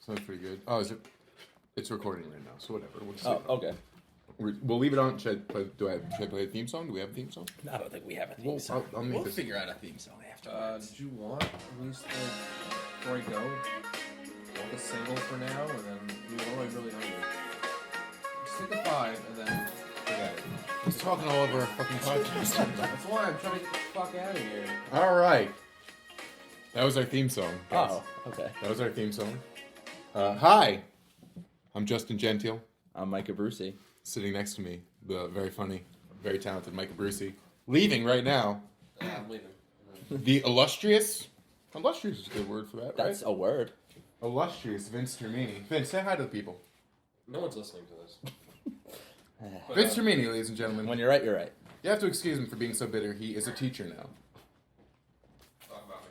Sounds pretty good. Oh, is it? It's recording right now, so whatever. We'll just Oh, okay. we'll leave it on. Should I play a theme song? Do we have a theme song? I don't think we have a theme Well, song. I'll make We'll this. figure out a theme song afterwards. Do you want at least before I go, a single for now, and then what do I really know? Just think of 5 and then forget it. He's talking all over our fucking podcast. That's why I'm trying to get the fuck out of here. All right. That was our theme song. guys. Oh, okay. That was our theme song. Hi, I'm Justin Gentile. I'm Micah Brucey. Sitting next to me, the very funny, very talented Micah Brucey. Leaving right now, Yeah, I'm leaving. the illustrious is a good word for that, That's right? a word. Illustrious Vince Termini. Vince, say hi to the people. No one's listening to this. But, Vince Termini, ladies and gentlemen. When you're right, you're right. You have to excuse him for being so bitter. He is a teacher now. talk about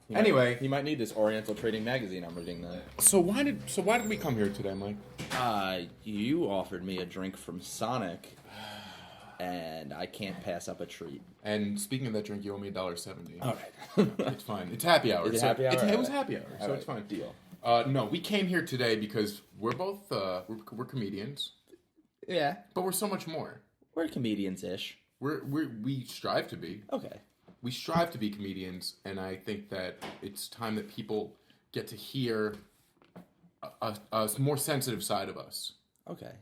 me. Anyway. You might need this Oriental Trading Magazine I'm reading then. So why did we come here today, Mike? You offered me a drink from Sonic, and I can't pass up a treat. And speaking of that drink, you owe me $1.70. All right. It's fine. It's happy hour. Is it so happy hour? It was happy hour, so All it's fine. right, deal. No, we came here today because we're both we're comedians, Yeah, but we're so much more. we're comedians-ish. We strive to be. Okay. We strive to be comedians, and I think that it's time that people get to hear a more sensitive side of us. Okay.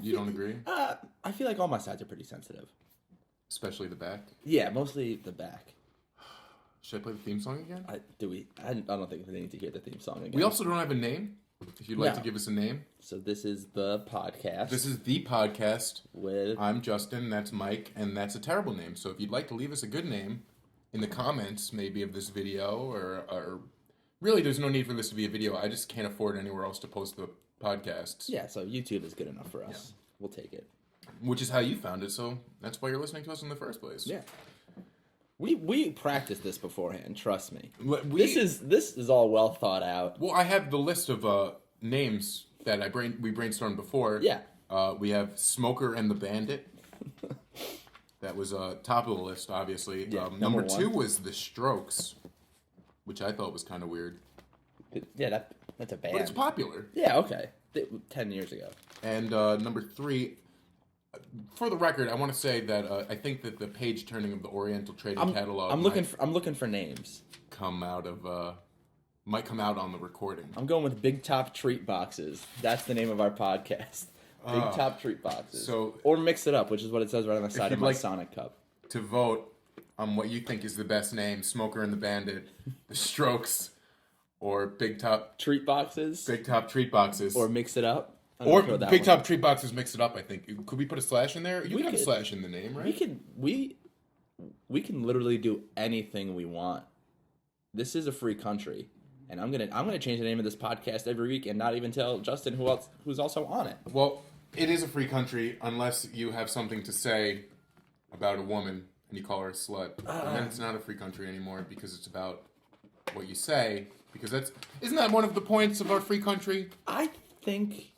You don't agree? I feel like all my sides are pretty sensitive. Especially the back. Yeah, mostly the back. Should I play the theme song again? I don't think we need to hear the theme song again. We also don't have a name. If you'd like No. to give us a name. So this is the podcast. This is the podcast. with I'm Justin, that's Mike, and that's a terrible name. So if you'd like to leave us a good name in the comments, maybe of this video, or really there's no need for this to be a video. I just can't afford anywhere else to post the podcasts. yeah. So YouTube is good enough for us. We'll take it. Which is how you found it, so that's why you're listening to us in the first place. Yeah. We practiced this beforehand. Trust me. We, This is all well thought out. Well, I have the list of names that we brainstormed before. Yeah. We have Smoker and the Bandit. That was top of the list, obviously. Yeah, number number 2 one. was The Strokes, which I thought was kind of weird. Yeah, that's a band. But it's popular. Yeah. Okay. 10 years ago. And number 3, for the record, I want to say that I think that the page turning of the Oriental Trading Catalog I'm looking for names. might come out on the recording. I'm going with Big Top Treat Boxes. That's the name of our podcast. Big Top Treat Boxes. So- or Mix It Up, which is what it says right on the side you'd of my like- Sonic cup. To vote on what you think is the best name, Smoker and the Bandit, The Strokes, or Big Top Treat Boxes Treat Boxes. or Mix It Up. I'm Or gonna throw that Big one. Top Treat Boxes mix it up, I think. Could we put a slash in there? You We can have a could. slash in the name, right? We can literally do anything we want. This is a free country, and I'm gonna change the name of this podcast every week and not even tell Justin who's also on it. Well, it is a free country unless you have something to say about a woman and you call her a slut. And then it's not a free country anymore because it's about what you say. Because isn't that one of the points of our free country? I think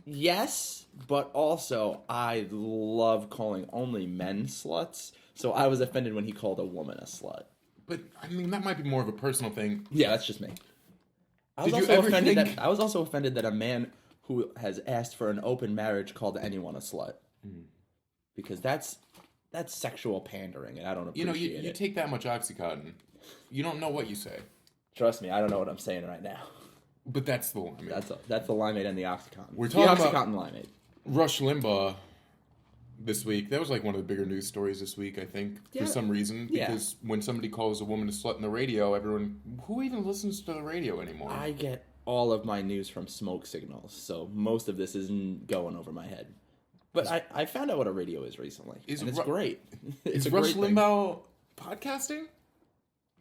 yes, but also I love calling only men sluts. So I was offended when he called a woman a slut. But I mean, that might be more of a personal thing. Yeah, that's just me. I was Did you also ever offended think- that I was also offended that a man who has asked for an open marriage called anyone a slut. Because that's sexual pandering, and I don't You appreciate know, you it. take that much Oxycontin, you don't know what you say. Trust me, I don't know what I'm saying right now. But that's the one. I mean, That's the limeade and the Oxycontin. We're The talking about- Oxycontin limeade. Rush Limbaugh this week. That was like one of the bigger news stories this week, I think, Yeah. for some reason. Yeah. Because when somebody calls a woman a slut in the radio, who even listens to the radio anymore? I get all of my news from smoke signals, so most of this isn't going over my head. But I found out what a radio is recently, and it's great. It's is a Rush great thing. Limbaugh podcasting?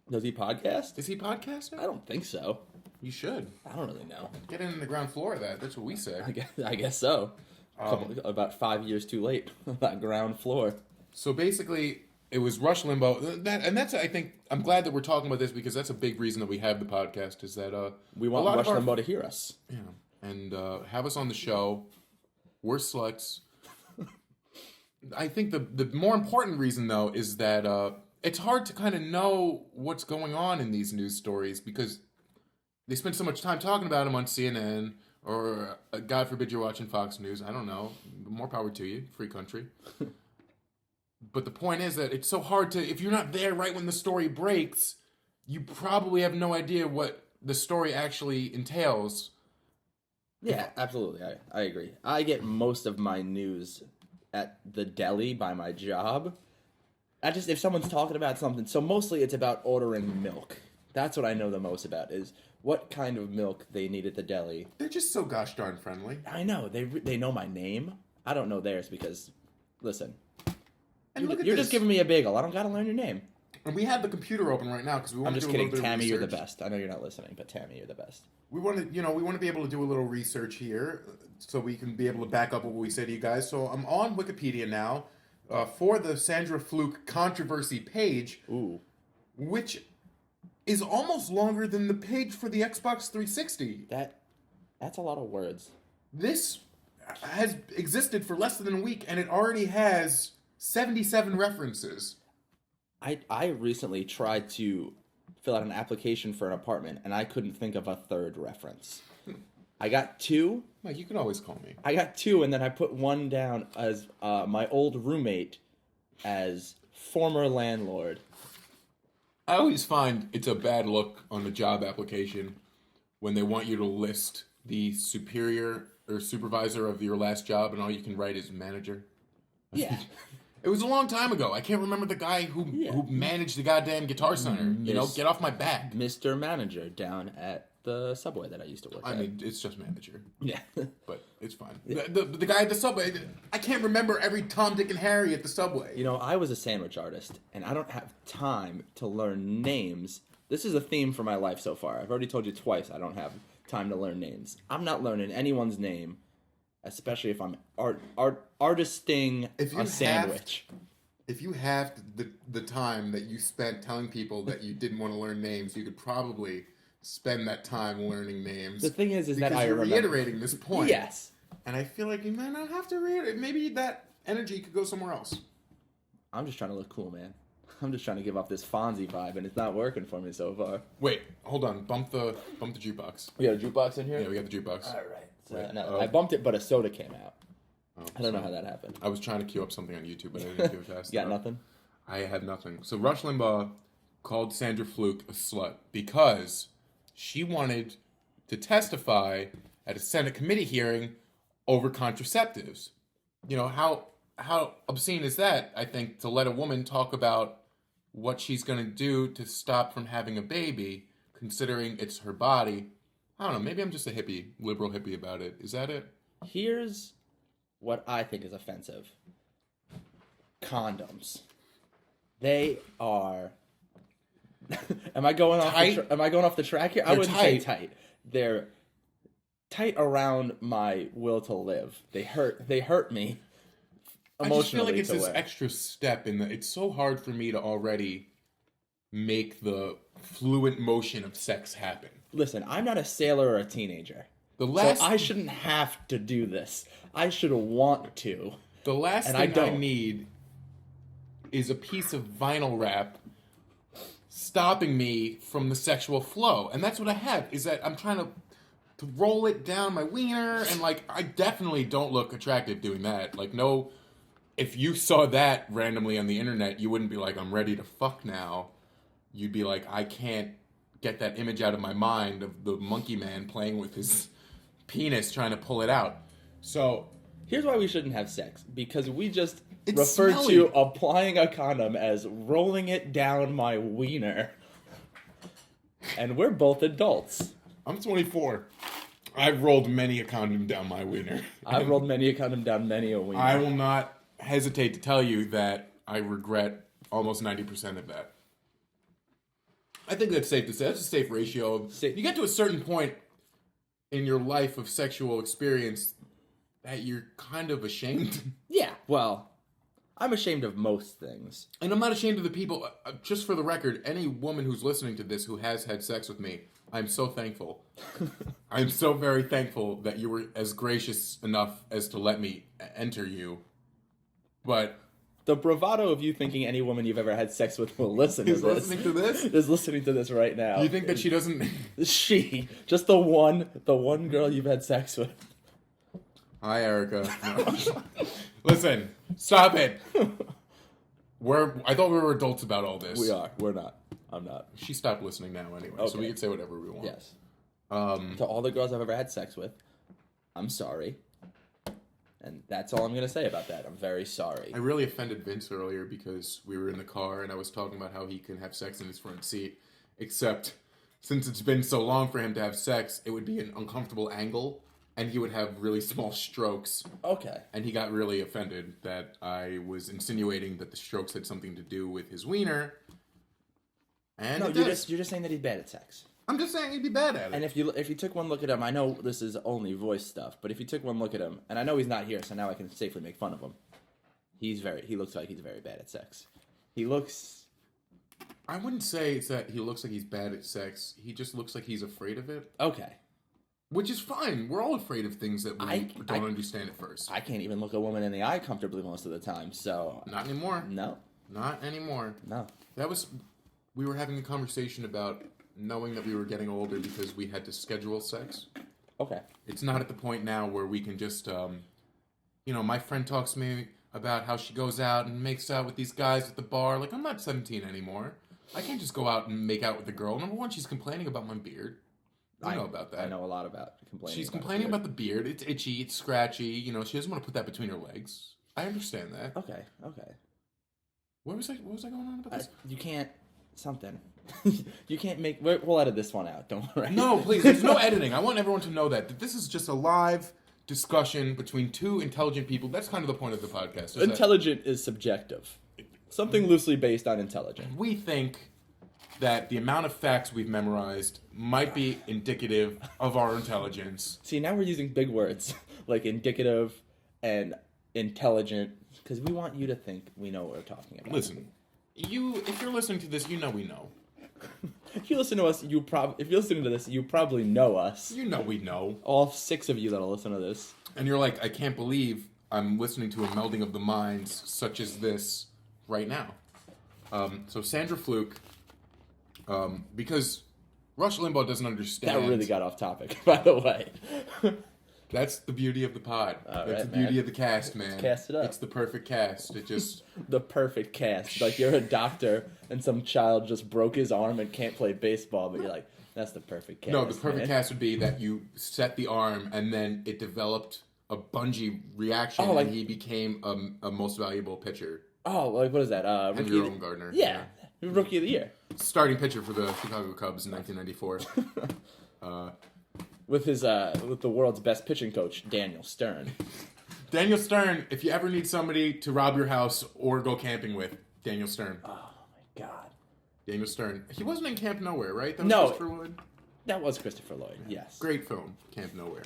Does he podcast? Is he podcasting? I don't think so. You should. I don't really know. Get in the ground floor of that. That's what we say. I guess so. About 5 years too late. That ground floor. So basically, it was Rush Limbaugh. That's, I think, I'm glad that we're talking about this because that's a big reason that we have the podcast is that We a want lot Rush of our- Limbaugh to hear us. Yeah, and have us on the show. We're sluts. I think the more important reason, though, is that it's hard to kind of know what's going on in these news stories because they spend so much time talking about him on CNN or, God forbid, you're watching Fox News. I don't know. More power to you. Free country. But the point is that it's so hard to, if you're not there right when the story breaks, you probably have no idea what the story actually entails. Yeah, absolutely. I agree. I get most of my news at the deli by my job. If someone's talking about something, so mostly it's about ordering milk. That's what I know the most about, is what kind of milk they need at the deli. They're just so gosh darn friendly. I know, they know my name. I don't know theirs because, listen, And look at you're this. just giving me a bagel. I don't gotta learn your name. And we have the computer open right now because we want I'm to just do a kidding. little bit Tammy, of you're the research. best. I know you're not listening, but Tammy, you're the best. We want to be able to do a little research here so we can be able to back up what we say to you guys. So I'm on Wikipedia now for the Sandra Fluke controversy page, Ooh. which is almost longer than the page for the Xbox 360. That's a lot of words. This has existed for less than a week, and it already has 77 references. I recently tried to fill out an application for an apartment, and I couldn't think of a third reference. I got two. Mike, you can always call me. I got two, and then I put one down as my old roommate as former landlord. I always find it's a bad look on a job application when they want you to list the superior or supervisor of your last job, and all you can write is manager. Yeah. It was a long time ago. I can't remember the guy who managed the goddamn Guitar Center. You know, get off my back. Mr. Manager down at the Subway that I used to work at. I mean, it's just manager, Yeah. but it's fine. The guy at the Subway, I can't remember every Tom, Dick, and Harry at the Subway. You know, I was a sandwich artist, and I don't have time to learn names. This is a theme for my life so far. I've already told you twice I don't have time to learn names. I'm not learning anyone's name, especially if I'm artisting a sandwich. If you have the time that you spent telling people that you didn't want to learn names, you could probably spend that time learning names. The thing is that because I you're remember. reiterating this point. Yes. And I feel like you might not have to reiterate. Maybe that energy could go somewhere else. I'm just trying to look cool, man. I'm just trying to give off this Fonzie vibe, and it's not working for me so far. Wait, hold on. Bump the jukebox. We got a jukebox in here? Yeah, we got the jukebox. All right. So, Wait, no, I bumped it, but a soda came out. Oh, I don't know how that happened. I was trying to queue up something on YouTube, but I didn't do it fast You got enough. nothing? I had nothing. So Rush Limbaugh called Sandra Fluke a slut because she wanted to testify at a Senate committee hearing over contraceptives. You know, how obscene is that, I think, to let a woman talk about what she's going to do to stop from having a baby, considering it's her body. I don't know, maybe I'm just a liberal hippie about it. Is that it? Here's what I think is offensive. Condoms. They are. Am I going off? Tight? Am I going off the track here? I They're wouldn't say tight. tight. They're tight around my will to live. They hurt. They hurt me I just feel emotionally like it's to this wear. extra step in the. It's so hard for me to already make the fluent motion of sex happen. Listen, I'm not a sailor or a teenager, The last, so I shouldn't have to do this. I should want to. the last and thing I don't. need is a piece of vinyl wrap stopping me from the sexual flow, and that's what I have. Is that I'm trying to roll it down my wiener, and like I definitely don't look attractive doing that. Like no. If you saw that randomly on the internet, you wouldn't be like, I'm ready to fuck now. You'd be like, I can't get that image out of my mind of the monkey man playing with his penis trying to pull it out. So, Here's why we shouldn't have sex. Because we just It's refer smelly. to applying a condom as rolling it down my wiener. And we're both adults. I'm 24. I've rolled many a condom down my wiener. I've rolled many a condom down many a wiener. I will not hesitate to tell you that I regret almost 90% of that. I think that's safe to say. That's a safe ratio. You get to a certain point in your life of sexual experience that you're kind of ashamed. Yeah, well, I'm ashamed of most things. And I'm not ashamed of the people. Just for the record, any woman who's listening to this who has had sex with me, I'm so thankful. I'm so very thankful that you were as gracious enough as to let me enter you. But The bravado of you thinking any woman you've ever had sex with will listen to He's this. listening to this? Is listening to this right now. You think that she doesn't? She, just the one girl you've had sex with. Hi, Erica. No. Listen, stop it. I thought we were adults about all this. We are. We're not. I'm not. She stopped listening now anyway, so Okay. we can say whatever we want. Yes. Um, To all the girls I've ever had sex with, I'm sorry. And that's all I'm going to say about that. I'm very sorry. I really offended Vince earlier because we were in the car and I was talking about how he can have sex in his front seat. Except, since it's been so long for him to have sex, it would be an uncomfortable angle and he would have really small strokes. Okay. And he got really offended that I was insinuating that the strokes had something to do with his wiener. And No, it you're does. just saying that he's bad at sex. I'm just saying he'd be bad at it. And if you took one look at him, I know this is only voice stuff, but if you took one look at him, and I know he's not here, so now I can safely make fun of him. He looks like he's very bad at sex. He looks. I wouldn't say it's that he looks like he's bad at sex. He just looks like he's afraid of it. Okay. Which is fine. We're all afraid of things that we don't understand at first. I can't even look a woman in the eye comfortably most of the time, so. Not anymore. No. Not anymore. No. We were having a conversation about knowing that we were getting older because we had to schedule sex. Okay. It's not at the point now where we can just, my friend talks to me about how she goes out and makes out with these guys at the bar. Like, I'm not 17 anymore. I can't just go out and make out with a girl. Number one, she's complaining about my beard. I know about that. I know a lot about complaining. She's complaining about the beard. It's itchy. It's scratchy. She doesn't want to put that between her legs. I understand that. Okay. What was I going on about this? You can't. Something. You can't make. We'll edit this one out. Don't worry. No, please. There's no editing. I want everyone to know that this is just a live discussion between two intelligent people. That's kind of the point of the podcast. Intelligent is subjective. Something loosely based on intelligent. We think that the amount of facts we've memorized might be indicative of our intelligence. See, now we're using big words like indicative and intelligent because we want you to think we know what we're talking about. Listen, if you're listening to this, we know. If you listen to us, if you're listening to this, you probably know us. You know we know. All 6 of you that'll listen to this. And you're like, I can't believe I'm listening to a melding of the minds such as this right now. So Sandra Fluke, because Rush Limbaugh doesn't understand. That really got off topic, by the way. That's the beauty of the pod. All That's right, the beauty man. of the cast, man. Let's cast it up. It's the perfect cast. It just The perfect cast. Like you're a doctor and some child just broke his arm and can't play baseball, but you're like, that's the perfect cast. no. The perfect man. cast would be that you set the arm and then it developed a bungee reaction, Oh, like- and he became a most valuable pitcher. Oh, like what is that? Henry Rookie of the- Gardner. Yeah. Rookie of the year. Starting pitcher for the Chicago Cubs in 1994. With the world's best pitching coach, Daniel Stern. Daniel Stern, if you ever need somebody to rob your house or go camping with, Daniel Stern. Oh my god. Daniel Stern. He wasn't in Camp Nowhere, right? That was No. Christopher Lloyd? That was Christopher Lloyd, yes. Great film, Camp Nowhere.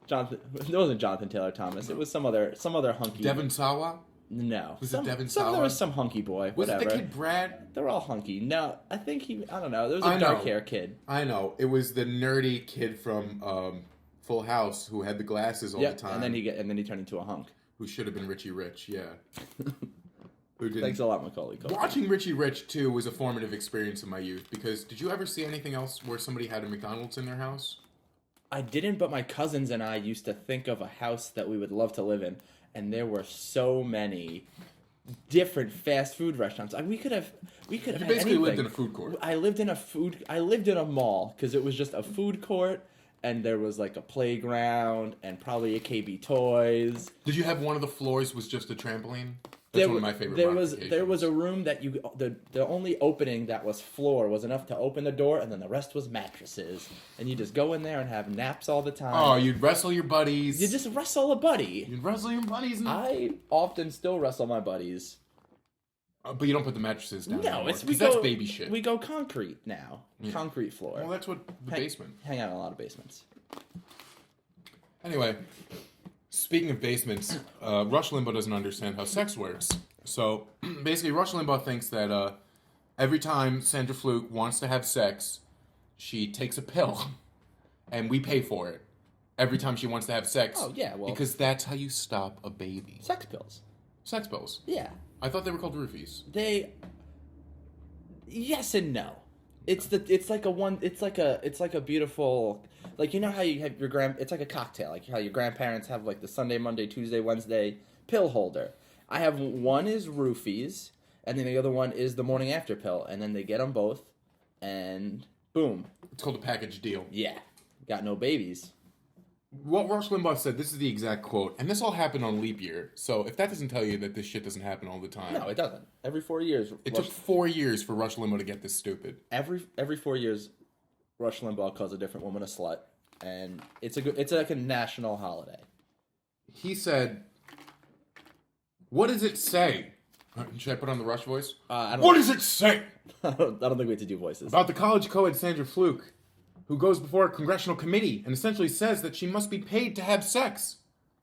Jonathan, it wasn't Jonathan Taylor Thomas. It was some other hunky. Devon Sawa? No. Was it Devin There Sawa? was some hunky boy. Was Whatever. it the kid Brad? They're all hunky. No, I think I don't know. There was I a know. dark hair kid. I know. It was the nerdy kid from Full House who had the glasses all Yeah, the time. and then he turned into a hunk. Who should have been Richie Rich, yeah. Who didn't. Thanks a lot, Macaulay Culkin. Watching Richie Rich, too, was a formative experience in my youth. Because did you ever see anything else where somebody had a McDonald's in their house? I didn't, but my cousins and I used to think of a house that we would love to live in, and there were so many different fast food restaurants. We could have You had basically lived anything. in a food court. I lived in a mall because it was just a food court, and there was like a playground and probably a KB Toys. Did you have one of the floors was just a trampoline? That's one of my favorite There modifications. was a room that the only opening that was floor was enough to open the door, and then the rest was mattresses, and you just go in there and have naps all the time. Oh, you'd wrestle your buddies. You just wrestle a buddy. You'd wrestle your buddies. I often still wrestle my buddies. But you don't put the mattresses down No, anymore, it's 'cause that's baby shit. We go concrete now. Concrete floor. Well, that's what the basement. Hang out in a lot of basements. Anyway, speaking of basements, Rush Limbaugh doesn't understand how sex works. So basically, Rush Limbaugh thinks that every time Sandra Fluke wants to have sex, she takes a pill, and we pay for it every time she wants to have sex. Oh, yeah, well- because that's how you stop a baby. Sex pills. Sex pills. Yeah. I thought they were called roofies. Yes and no. It's like a beautiful, like, you know how you have it's like a cocktail, like how your grandparents have like the Sunday, Monday, Tuesday, Wednesday pill holder. I have one is roofies, and then the other one is the morning after pill, and then they get them both, and boom. It's called a package deal. Yeah. Got no babies. What Rush Limbaugh said, this is the exact quote, and this all happened on leap year. So if that doesn't tell you that this shit doesn't happen all the time. No, it doesn't. Every 4 years. It took 4 years for Rush Limbaugh to get this stupid. Every 4 years, Rush Limbaugh calls a different woman a slut, and it's like a national holiday. He said, what does it say? Should I put on the Rush voice? What does it say? I don't think we have to do voices. About the college co-ed Sandra Fluke, who goes before a congressional committee and essentially says that she must be paid to have sex.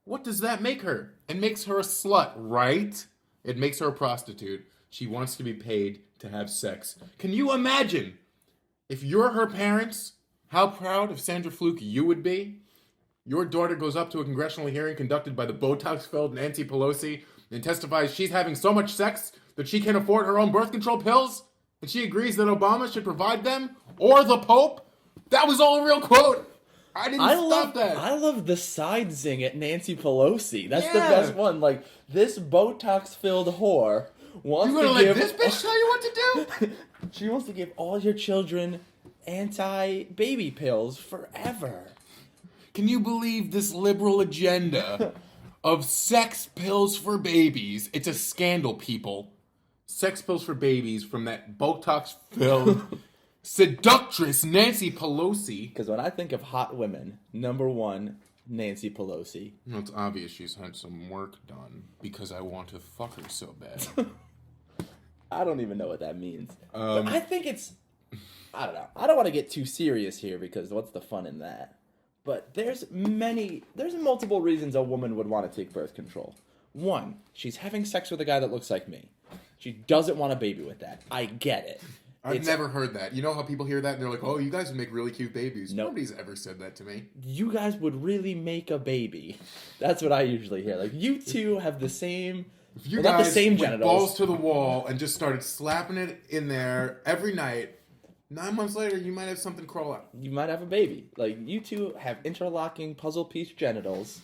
What does that make her? It makes her a slut, right? It makes her a prostitute. She wants to be paid to have sex. Can you imagine, if you're her parents, how proud of Sandra Fluke you would be? Your daughter goes up to a congressional hearing conducted by the Botox-filled Nancy Pelosi and testifies she's having so much sex that she can't afford her own birth control pills, and she agrees that Obama should provide them, or the Pope. That was all a real quote. I didn't stop that. I love the side zing at Nancy Pelosi. That's the Yeah. best one. Like, this Botox-filled whore wants You to gonna give... let this bitch tell you what to do? She wants to give all your children anti-baby pills forever. Can you believe this liberal agenda of sex pills for babies? It's a scandal, people. Sex pills for babies from that Botox-filled seductress Nancy Pelosi. Because when I think of hot women, number one, Nancy Pelosi. No, it's obvious she's had some work done because I want to fuck her so bad. I don't even know what that means. But I think it's... I don't know. I don't want to get too serious here because what's the fun in that? But there's multiple reasons a woman would want to take birth control. One, she's having sex with a guy that looks like me. She doesn't want a baby with that. I get it. I've never heard that. You know how people hear that and they're like, oh, you guys would make really cute babies. Nope. Nobody's ever said that to me. You guys would really make a baby. That's what I usually hear. Like, you two have the same... If you well, not guys the same went genitals. balls to the wall and just started slapping it in there every night, 9 months later, you might have something crawl out. You might have a baby. Like, you two have interlocking puzzle piece genitals,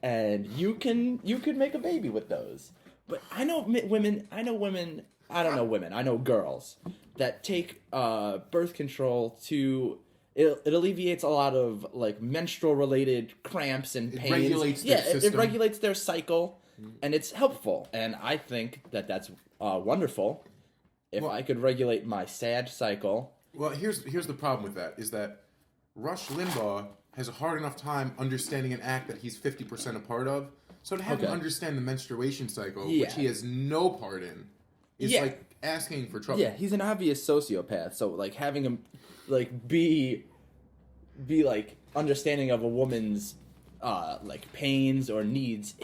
and you can make a baby with those. But I know women, I know girls that take birth control to... It alleviates a lot of, like, menstrual-related cramps and pains. It regulates their system. It regulates their cycle, and it's helpful. And I think that that's wonderful. If I could regulate my sad cycle... Well, here's the problem with that, is that Rush Limbaugh has a hard enough time understanding an act that he's 50% a part of. So to have him understand the menstruation cycle, which he has no part in, is like asking for trouble. Yeah, he's an obvious sociopath. So like having him like be like understanding of a woman's like pains or needs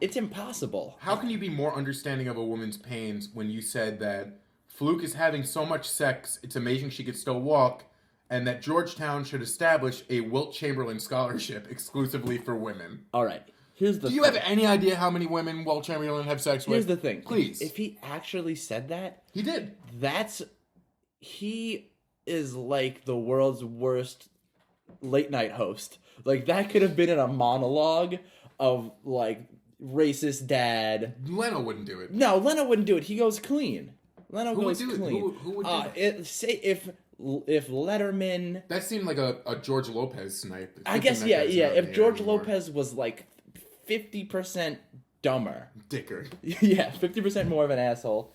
it's impossible. How can you be more understanding of a woman's pains when you said that Fluke is having so much sex, it's amazing she could still walk, and that Georgetown should establish a Wilt Chamberlain scholarship exclusively for women? All right. Here's the Do you have any idea how many women Wilt Chamberlain have sex with? Here's the thing. Please. If he actually said that, He did. he is like the world's worst late night host. Like that could have been in a monologue of like racist dad. Leno wouldn't do it. No, Leno wouldn't do it. He goes clean. Leno Who would goes do it? clean. Who would do it? Say if Letterman. That seemed like a George Lopez snipe. I guess yeah. If George Lopez was like 50% dumber, Dicker. yeah, 50% more of an asshole,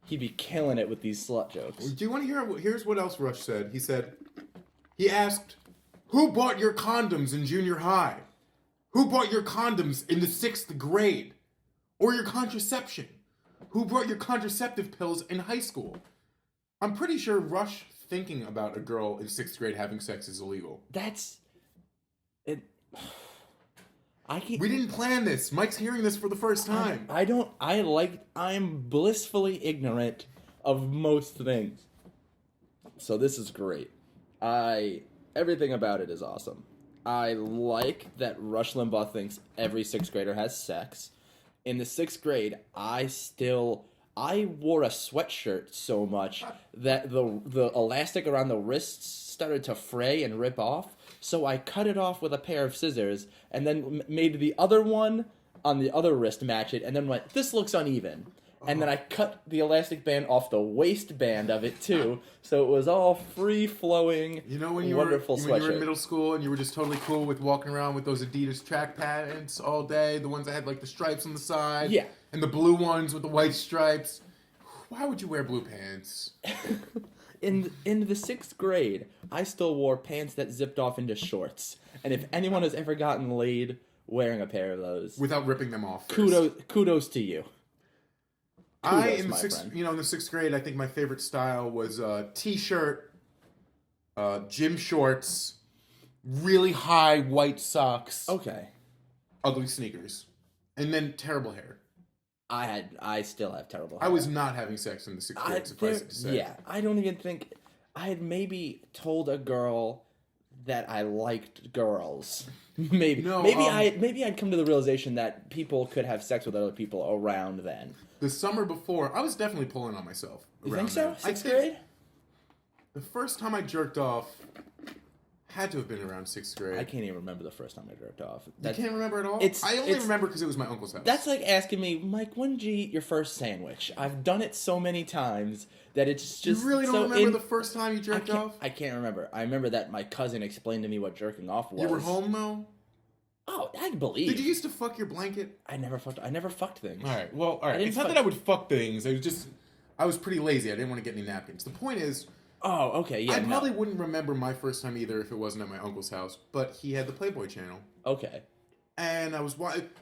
he'd be killing it with these slut jokes. Do you want to hear? Here's what else Rush said. He asked, "Who bought your condoms in junior high? Who bought your condoms in the 6th grade? Or your contraception? Who brought your contraceptive pills in high school?" I'm pretty sure Rush thinking about a girl in 6th grade having sex is illegal. That's it. We didn't plan this. Mike's hearing this for the first time. I'm blissfully ignorant of most things. So this is great. Everything about it is awesome. I like that Rush Limbaugh thinks every 6th grader has sex. in the 6th grade, I wore a sweatshirt so much that the elastic around the wrists started to fray and rip off. So I cut it off with a pair of scissors and then made the other one on the other wrist match it, and then went, this looks uneven. And then I cut the elastic band off the waistband of it too, so it was all free-flowing, You know when you wonderful were sweatshirt. when you were in middle school and you were just totally cool with walking around with those Adidas track pants all day, the ones that had like the stripes on the side, Yeah. and the blue ones with the white stripes. Why would you wear blue pants? In the 6th grade, I still wore pants that zipped off into shorts. And if anyone has ever gotten laid wearing a pair of those, Without ripping them off. First. kudos to you. Kudos, my friend. In the 6th grade, I think my favorite style was t-shirt, gym shorts, really high white socks, Okay. ugly sneakers, and then terrible hair. I still have terrible I hair. was not having sex in the 6th grade, suffice it to say. Yeah, I don't even think I had maybe told a girl that I liked girls. Maybe No, maybe I'd come to the realization that people could have sex with other people around then. The summer before, I was definitely pulling on myself. You around think so? then. I 6th think grade? The first time I jerked off had to have been around 6th grade. I can't even remember the first time I jerked off. You can't remember at all? it's- I only it's- remember because it was my uncle's house. That's like asking me, Mike, when did you eat your first sandwich? I've done it so many times that it's you just really don't so remember the first time you I jerked off? I can't remember. I remember that my cousin explained to me what jerking off was. You were home though? Oh, I believe. Did you used to fuck your blanket? I never fucked things. Alright, well, alright. didn't It's not fuck- that I would fuck things. I was pretty lazy. I didn't want to get any napkins. The point is, Oh, okay, yeah. I no. probably wouldn't remember my first time either if it wasn't at my uncle's house. But he had the Playboy channel. Okay. And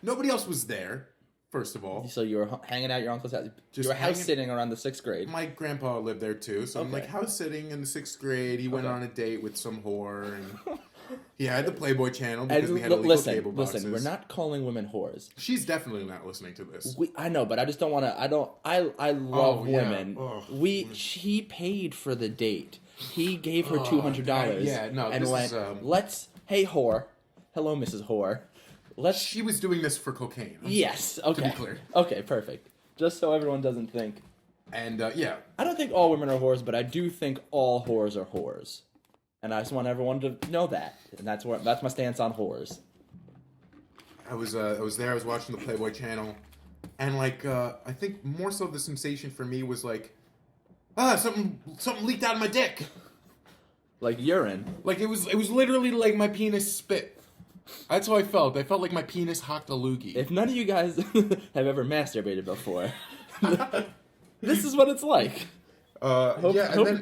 nobody else was there, first of all. So you were hanging out at your uncle's house. Just you were house hanging- sitting around the 6th grade. My grandpa lived there too, so I'm Okay. like house sitting in the 6th grade. He went Okay. on a date with some whore, and he had the Playboy channel because we had And illegal cable boxes. listen, we're not calling women whores. She's definitely not listening to this. I know, but I just don't want to. I love yeah. women. Oh. He paid for the date. He gave her $200. yeah, no, and this went, is, hey whore, hello Mrs. Whore. Let's. She was doing this for cocaine. Yes. Okay. clear. Okay. Perfect. Just so everyone doesn't think. And yeah, I don't think all women are whores, but I do think all whores are whores, and I just want everyone to know that. And that's my stance on whores. I was there. I was watching the Playboy channel, and like I think more so the sensation for me was like, something leaked out of my dick. Like urine. Like it was literally like my penis spit. That's how I felt. I felt like my penis hocked a loogie. If none of you guys have ever masturbated before, this is what it's like. Hope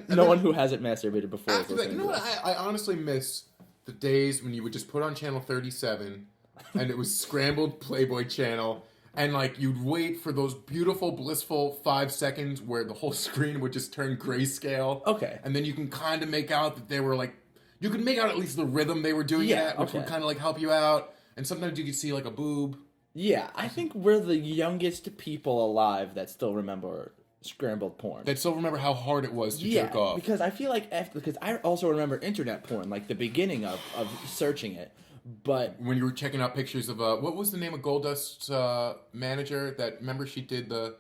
no one who hasn't masturbated before is After that, listening you know to what? this. I honestly miss the days when you would just put on channel 37, and it was scrambled Playboy channel, and like you'd wait for those beautiful, blissful 5 seconds where the whole screen would just turn grayscale. Okay. And then you can kind of make out that they were like, you could make out at least the rhythm they were doing it Yeah, at, which would okay. kind of like help you out. And sometimes you could see like a boob. Yeah, I think we're the youngest people alive that still remember scrambled porn. That still remember how hard it was to Yeah, jerk off. because I feel like because I also remember internet porn, like the beginning of searching it, but When you were checking out pictures of what was the name of Goldust's manager? That remember she did the.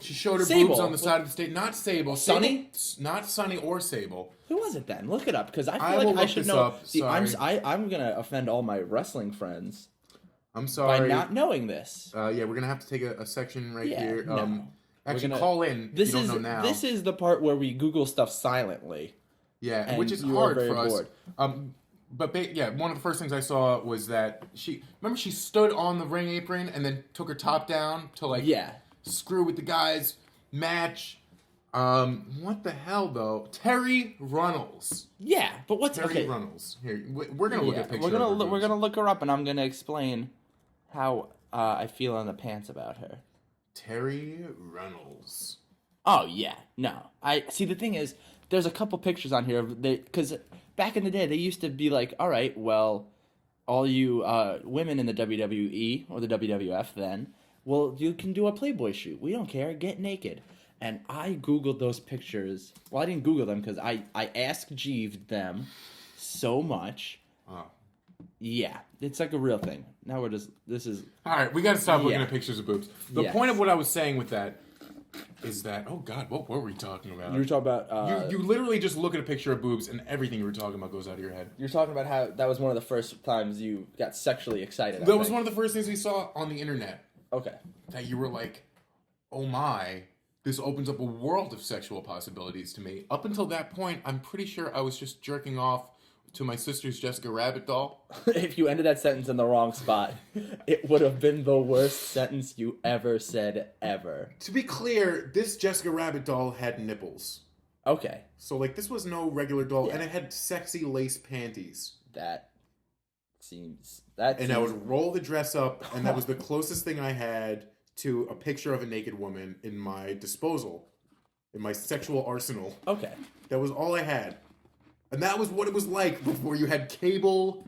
She showed her Sable. boobs on the side of the stage. Not Sable. Sunny? Not Sunny or Sable. Who was it then? Look it up because I I feel will like I look should this know. up, See, sorry. I'm gonna offend all my wrestling friends I'm by sorry. not knowing this. Yeah, we're gonna have to take a section right Yeah, here. no. Actually, gonna- call in This if you is don't know now. this is the part where we Google stuff silently. Yeah, and which is you are hard very for us. bored. But one of the first things I saw was that she stood on the ring apron and then took her top down to like Yeah. screw with the guys match. What the hell though? Terry Runnels. Yeah, but what's Terry okay? Runnels. Here, we're gonna look Yeah, at pictures. we're gonna look her up, and I'm gonna explain how I feel on the pants about her. Terry Runnels. Oh yeah, no. I see. The thing is, there's a couple pictures on here because back in the day they used to be like, all right, well, all you women in the WWE or the WWF then, well, you can do a Playboy shoot. We don't care. Get naked. And I Googled those pictures. Well, I didn't Google them because I asked Jeeved them so much. Oh. Yeah, it's like a real thing. Now this is All right, we got to stop looking Yeah. at pictures of boobs. The Yes. point of what I was saying with that is that, oh God, what were we talking about? you were talking about. You literally just look at a picture of boobs and everything you were talking about goes out of your head. You're talking about how that was one of the first times you got sexually excited. That was one of the first things we saw on the internet. Okay. That you were like, oh my, this opens up a world of sexual possibilities to me. Up until that point, I'm pretty sure I was just jerking off to my sister's Jessica Rabbit doll. If you ended that sentence in the wrong spot, it would have been the worst sentence you ever said ever. To be clear, this Jessica Rabbit doll had nipples. Okay. So, like, this was no regular doll, Yeah. and it had sexy lace panties. That seems. And I would roll the dress up, and that was the closest thing I had to a picture of a naked woman in my disposal, in my sexual arsenal. Okay. That was all I had. And that was what it was like before you had cable,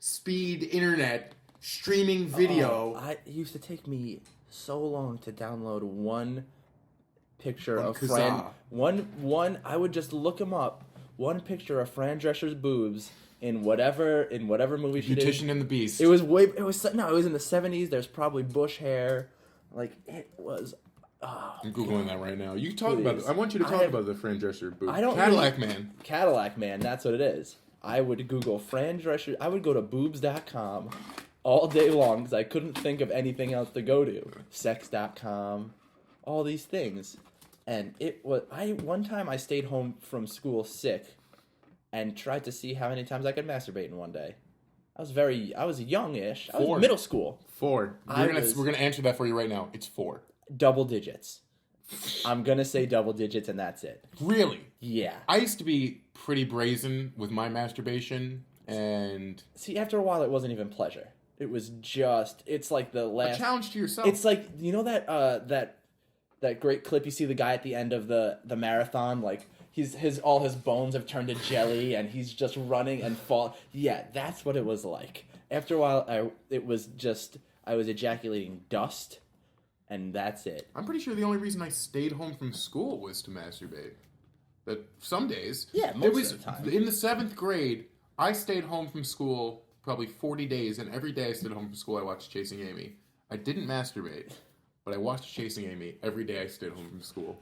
speed, internet, streaming video. It used to take me so long to download one picture One of Kazaa. Fran. One. I would just look him up. One picture of Fran Drescher's boobs in whatever movie she did. Beautician and the Beast. It was in the 70s. There's probably bush hair. Like it was. I'm Googling that right now. You talk about Please. it. I want you to talk about the Fran Drescher boob. I don't Cadillac really- Man. Cadillac Man, that's what it is. I would Google Fran Drescher. I would go to boobs.com all day long because I couldn't think of anything else to go to. Sex.com, all these things. And one time I stayed home from school sick and tried to see how many times I could masturbate in one day. I was youngish. I was 4. middle school. 4. I We're was- gonna answer that for you right now. It's 4. Double digits. I'm gonna say double digits and that's it. Really? Yeah. I used to be pretty brazen with my masturbation, and See, after a while, it wasn't even pleasure. It was just. It's like the a last. challenge to yourself. It's like you know that great clip you see the guy at the end of the marathon, like all his bones have turned to jelly and he's just running and fall. Yeah, that's what it was like. After a while, I was ejaculating dust, and that's it. I'm pretty sure the only reason I stayed home from school was to masturbate. But some days, Yeah, most of the time. In the 7th grade, I stayed home from school probably 40 days, and every day I stayed home from school, I watched Chasing Amy. I didn't masturbate, but I watched Chasing Amy every day I stayed home from school.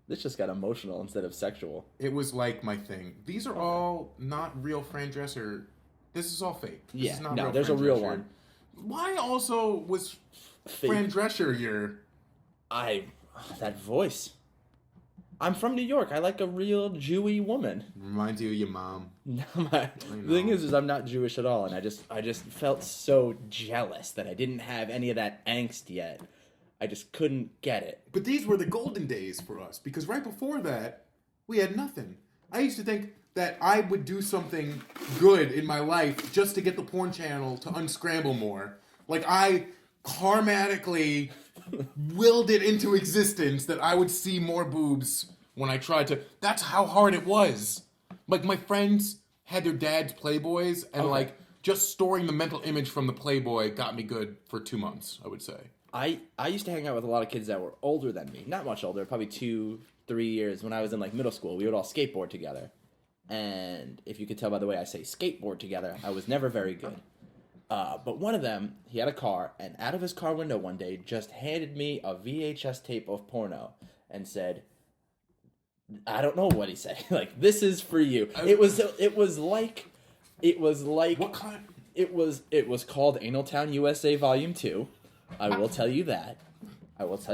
This just got emotional instead of sexual. It was like my thing. These are all not real Fran Drescher. This is all fake. This Yeah, is not no, real there's Fran a real Drescher. one. Why also was Fake. Fran Drescher your... That voice. I'm from New York. I like a real Jewy woman. Reminds you of your mom. No, the thing is I'm not Jewish at all, and I just felt so jealous that I didn't have any of that angst yet. I just couldn't get it. But these were the golden days for us, because right before that, we had nothing. I used to think that I would do something good in my life just to get the porn channel to unscramble more. Like, I karmatically willed it into existence that I would see more boobs when I tried to. That's how hard it was. Like, my friends had their dad's Playboys, and, Okay. like, just storing the mental image from the Playboy got me good for 2 months, I would say. I used to hang out with a lot of kids that were older than me. Not much older, probably 2-3 years. When I was in like middle school, we would all skateboard together. And if you could tell by the way I say skateboard together, I was never very good. But one of them, he had a car, and out of his car window one day, just handed me a VHS tape of porno and said, I don't know what he said. Like, this is for you. It was like What kind? it was called Anal Town USA Volume 2. I will tell you that. That was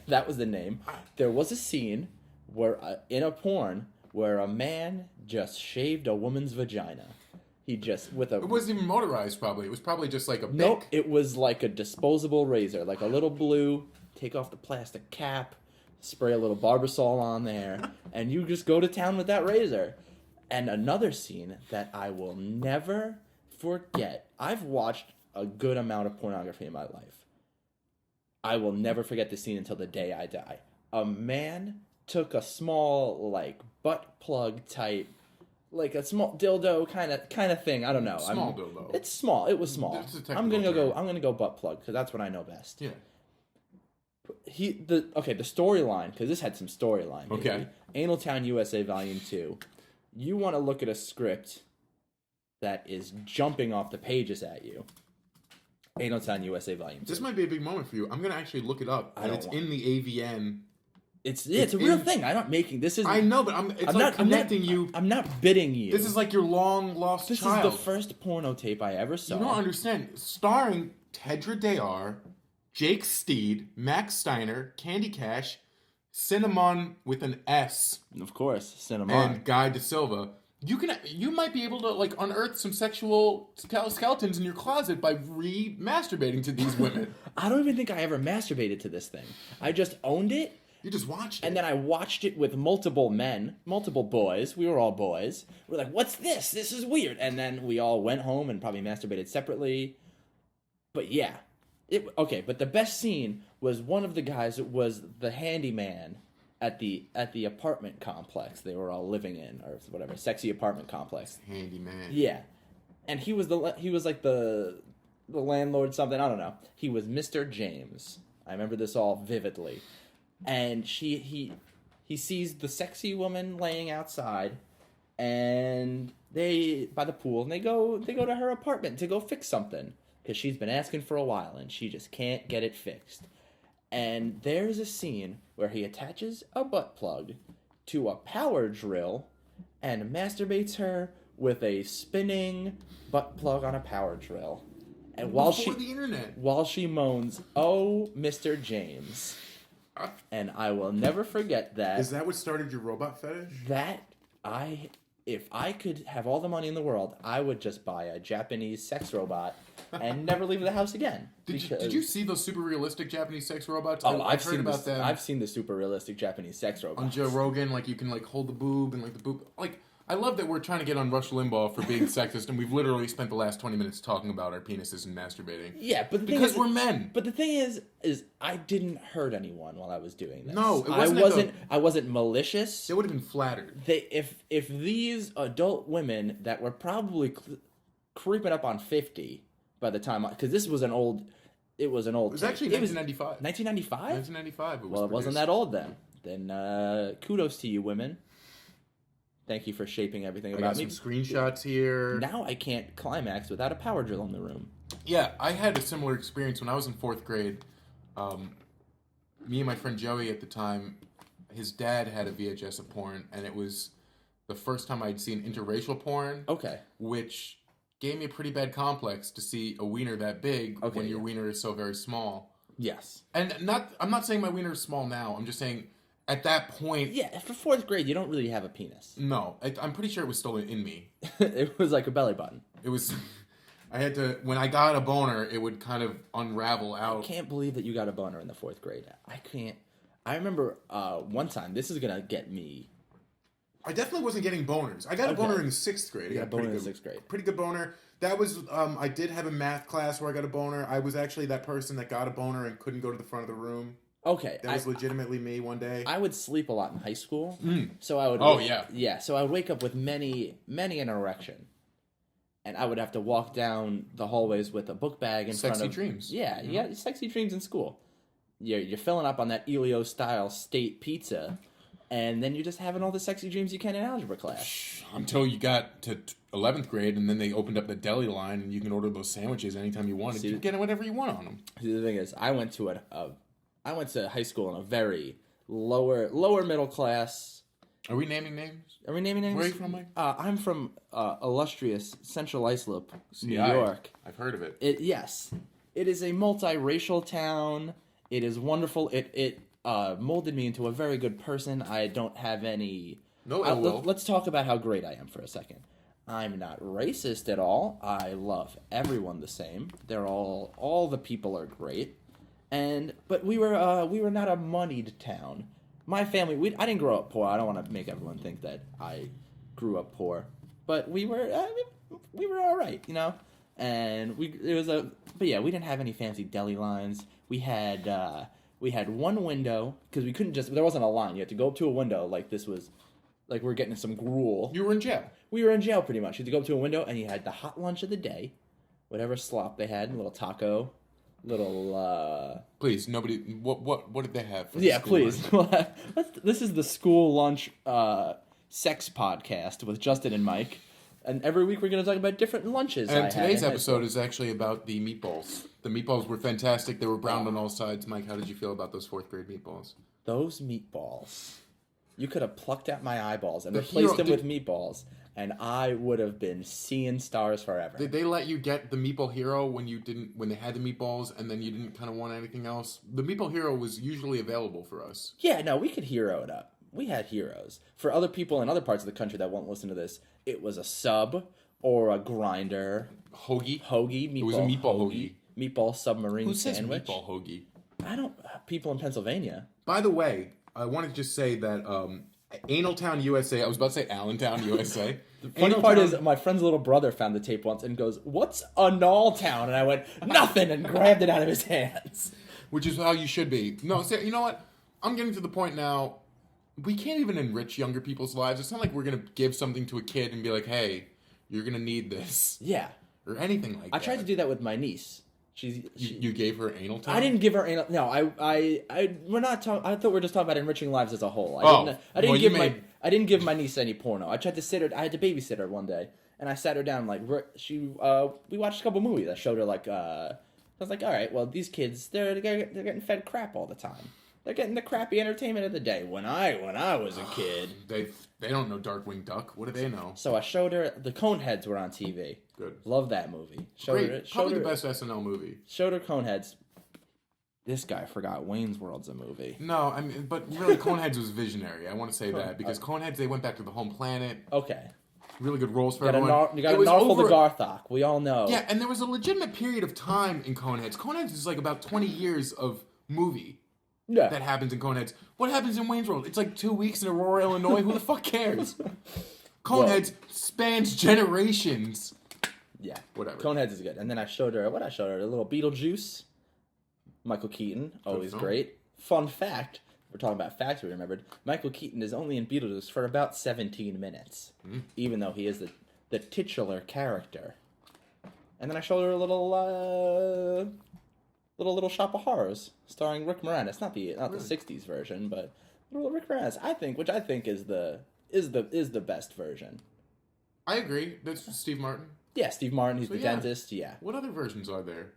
that was the name. There was a scene where in a porn where a man just shaved a woman's vagina. He just with a It wasn't even motorized, probably. It was probably just like a Nope, pick. it was like a disposable razor, like a little blue, take off the plastic cap, spray a little Barbasol on there, and you just go to town with that razor. And another scene that I will never forget. I've watched a good amount of pornography in my life. I will never forget this scene until the day I die. A man took a small, like, butt plug type, like a small dildo kind of thing. I don't know. Small dildo. It's small. It was small. It's a technical I'm gonna term. I'm gonna go butt plug because that's what I know best. Yeah. The storyline, because this had some storyline. Okay. Anal Town USA Volume 2. You want to look at a script that is jumping off the pages at you. Anal Town USA Volume 2. This might be a big moment for you. I'm gonna actually look it up, and it's in the AVN. It's a real thing. I'm not making this. I know, but I'm not connecting you. I'm not bidding you. This is like your long lost child. This is the first porno tape I ever saw. You don't understand. Starring Tedra Dayar, Jake Steed, Max Steiner, Candy Cash, Cinnamon with an S, of course, Cinnamon, and Guy De Silva. You might be able to like unearth some sexual skeletons in your closet by masturbating to these women. I don't even think I ever masturbated to this thing. I just owned it. You just watched it. And then I watched it with multiple men, multiple boys. We were all boys. We're like, what's this? This is weird. And then we all went home and probably masturbated separately. But yeah. But the best scene was one of the guys was the handyman at the apartment complex they were all living in, or whatever, sexy apartment complex. Handyman. Yeah. And he was like the landlord something, I don't know. He was Mr. James. I remember this all vividly. And he sees the sexy woman laying outside, and they by the pool, and they go to her apartment to go fix something because she's been asking for a while and she just can't get it fixed. And there's a scene where he attaches a butt plug to a power drill and masturbates her with a spinning butt plug on a power drill. And while she moans, "Oh, Mr. James." And I will never forget that. Is that what started your robot fetish? If I could have all the money in the world, I would just buy a Japanese sex robot and never leave the house again. Did you see those super realistic Japanese sex robots? Oh, I've heard about them. I've seen the super realistic Japanese sex robots. On Joe Rogan, like you can like hold the boob and like the boob. Like I love that we're trying to get on Rush Limbaugh for being sexist, and we've literally spent the last 20 minutes talking about our penises and masturbating. Yeah, but because we're men. But the thing is I didn't hurt anyone while I was doing this. No, it wasn't. I wasn't malicious. They would have been flattered. If these adult women that were probably creeping up on 50 by the time, because this was an old. It was actually 1995. 1995. 1995. Well, it wasn't that old then. Then kudos to you, women. Thank you for shaping everything about me. I got some screenshots here. Now I can't climax without a power drill in the room. Yeah, I had a similar experience when I was in 4th grade. Me and my friend Joey at the time, his dad had a VHS of porn, and it was the first time I'd seen interracial porn. Okay. Which gave me a pretty bad complex to see a wiener that big when your wiener is so very small. Yes. And I'm not saying my wiener is small now. I'm just saying at that point... Yeah, for 4th grade, you don't really have a penis. No. I'm pretty sure it was still in me. It was like a belly button. It was... I had to... When I got a boner, it would kind of unravel out. I can't believe that you got a boner in the 4th grade. I can't... I remember one time... This is going to get me... I definitely wasn't getting boners. I got a boner in 6th grade. I got a boner in 6th grade. Pretty good boner. That was... I did have a math class where I got a boner. I was actually that person that got a boner and couldn't go to the front of the room. Okay. That was legitimately me one day. I would sleep a lot in high school. So I would... Yeah, so I would wake up with many an erection. And I would have to walk down the hallways with a book bag in front of... Sexy dreams. Yeah, you got sexy dreams in school. You're filling up on that Elio-style state pizza, and then you're just having all the sexy dreams you can in algebra class. Until you got to 11th grade, and then they opened up the deli line, and you can order those sandwiches anytime you wanted. You can get whatever you want on them. See, the thing is, I went to high school in a very lower middle class... Are we naming names? Are we naming names? Where are you from, Mike? I'm from illustrious Central Islip, New York. I've heard of it. Yes. It is a multiracial town. It is wonderful. It molded me into a very good person. I don't have any... No ill will. Let's talk about how great I am for a second. I'm not racist at all. I love everyone the same. They're all the people are great. But we were not a moneyed town. My family, I didn't grow up poor. I don't want to make everyone think that I grew up poor, but we were all right, you know. And we didn't have any fancy deli lines. We had one window because we couldn't there wasn't a line. You had to go up to a window like this was, like we're getting some gruel. You were in jail. We were in jail pretty much. You had to go up to a window and you had the hot lunch of the day, whatever slop they had, a little taco. Please, nobody. What did they have? For yeah, please. This is the school lunch sex podcast with Justin and Mike. And every week we're going to talk about different lunches. And I had today's in high episode is actually about the meatballs. The meatballs were fantastic. They were browned on all sides. Mike, how did you feel about those fourth grade meatballs? Those meatballs. You could have plucked out my eyeballs and The replaced hero- them with meatballs, and I would have been seeing stars forever. Did they let you get the Meatball Hero when they had the meatballs and then you didn't kind of want anything else? The Meatball Hero was usually available for us. Yeah, no, we could hero it up. We had heroes. For other people in other parts of the country that won't listen to this, it was a sub or a grinder. Hoagie. Hoagie, meatball. It was a meatball hoagie. Meatball submarine Who says sandwich. meatball hoagie? I don't. People in Pennsylvania. By the way, I want to just say that Analtown, USA. I was about to say Allentown, USA. Funny part is, my friend's little brother found the tape once and goes, "What's a Nulltown?" And I went, "Nothing," and grabbed it out of his hands. Which is how you should be. No, you know what? I'm getting to the point now. We can't even enrich younger people's lives. It's not like we're gonna give something to a kid and be like, "Hey, you're gonna need this," Yeah, or anything like that. I tried to do that with my niece. You gave her anal time? I didn't give her anal. No, we're not talking. I thought we were just talking about enriching lives as a whole. I didn't give my niece any porno. I tried to sit her. I had to babysit her one day, and I sat her down like we watched a couple movies. I showed her like I was like, all right, well these kids they're getting fed crap all the time. They're getting the crappy entertainment of the day. When I was a kid, they don't know Darkwing Duck. What do they know? so I showed her the Coneheads were on TV. Good. Love that movie. Great. Probably the best SNL movie. Showed her Coneheads. This guy forgot Wayne's World's a movie. No, I mean, but really, Coneheads was visionary. I want to say that because Coneheads, they went back to the home planet. Okay. Really good roles for You got everyone. to Narfel the Garthok. We all know. Yeah, and there was a legitimate period of time in Coneheads. Coneheads is like about 20 years of movie Yeah. that happens in Coneheads. What happens in Wayne's World? It's like 2 weeks in Aurora, Illinois. Who the fuck cares? Coneheads spans generations. Yeah. Whatever. Coneheads is good. And then I showed her, a little Beetlejuice. Michael Keaton, always film. great. Fun fact, we're talking about facts we remembered, Michael Keaton is only in Beetlejuice for about 17 minutes. Even though he is the titular character. And then I showed her a little Shop of Horrors, starring Rick Moranis. Not the 60s version, but little Rick Moranis. Which I think is the best version. I agree. That's Steve Martin. Yeah, Steve Martin, he's the yeah. dentist, yeah. What other versions are there?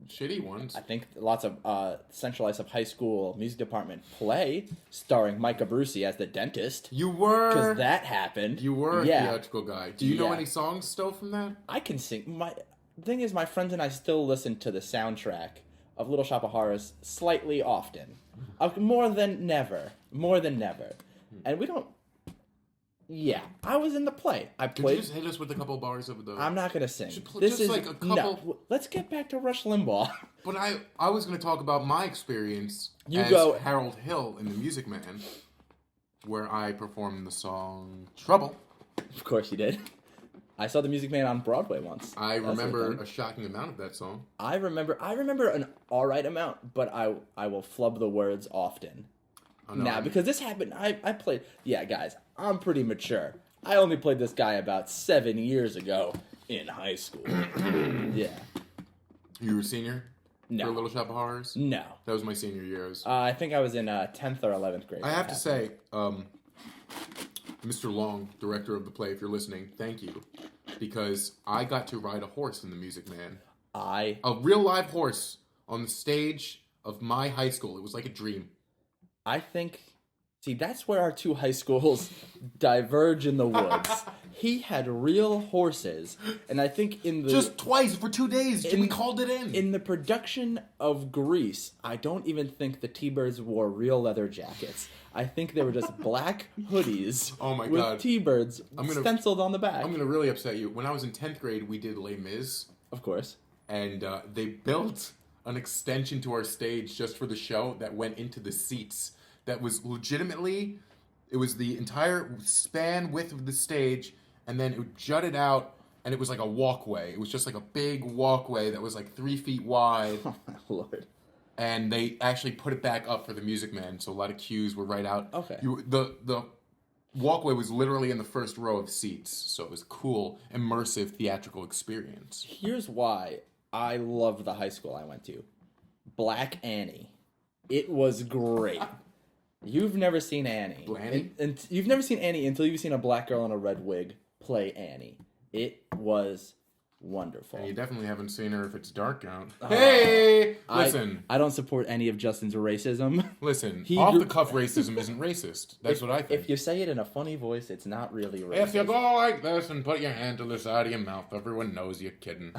Shitty ones. I think lots of Central Islip High School music department play starring Micah Brucey as the dentist. You were. Because that happened. You were a theatrical guy. Do you know Yeah. any songs still from that? I can sing. The thing is, my friends and I still listen to the soundtrack of Little Shop of Horrors slightly often. More than never. And we don't... Yeah, I was in the play. I Could played... you just hit us with a couple bars of the... I'm not going to sing. Just like a couple... No, let's get back to Rush Limbaugh. But I was going to talk about my experience as Harold Hill in The Music Man, where I performed the song Trouble. Of course you did. I saw The Music Man on Broadway once. I remember a shocking amount of that song. I remember an alright amount, but I will flub the words often. Oh, no, Now, because this happened, I played... Yeah, guys, I'm pretty mature. I only played this guy about 7 years ago in high school. Yeah. You were a senior? No. For Little Shop of Horrors? No. That was my senior year. I think I was in 10th or 11th grade. I have to say, Mr. Long, director of the play, if you're listening, thank you. Because I got to ride a horse in The Music Man. A real live horse on the stage of my high school. It was like a dream. I think... See, that's where our two high schools diverge in the woods. He had real horses, and I think in the... Just twice for 2 days, we called it in. In the production of Grease, I don't even think the T-Birds wore real leather jackets. I think they were just black hoodies Oh my with God. T-Birds stenciled on the back. I'm going to really upset you. When I was in 10th grade, we did Les Mis. Of course. And they built an extension to our stage just for the show that went into the seats. That was legitimately, it was the entire span width of the stage, and then it jutted out, and it was like a walkway. It was just like a big walkway that was like 3 feet wide. Oh my Lord. And they actually put it back up for the Music Man, so a lot of cues were right out. Okay. The walkway was literally in the first row of seats, so it was a cool, immersive theatrical experience. Here's why I love the high school I went to. Black Annie. It was great. You've never seen Annie. Annie? And you've never seen Annie until you've seen a black girl in a red wig play Annie. It was wonderful. And you definitely haven't seen her if it's dark out. Oh. Hey! Listen. I don't support any of Justin's racism. Listen. He Off grew- the cuff racism isn't racist. That's what I think. If you say it in a funny voice, it's not really racist. If you go like this and put your hand to the side of your mouth, everyone knows you're kidding.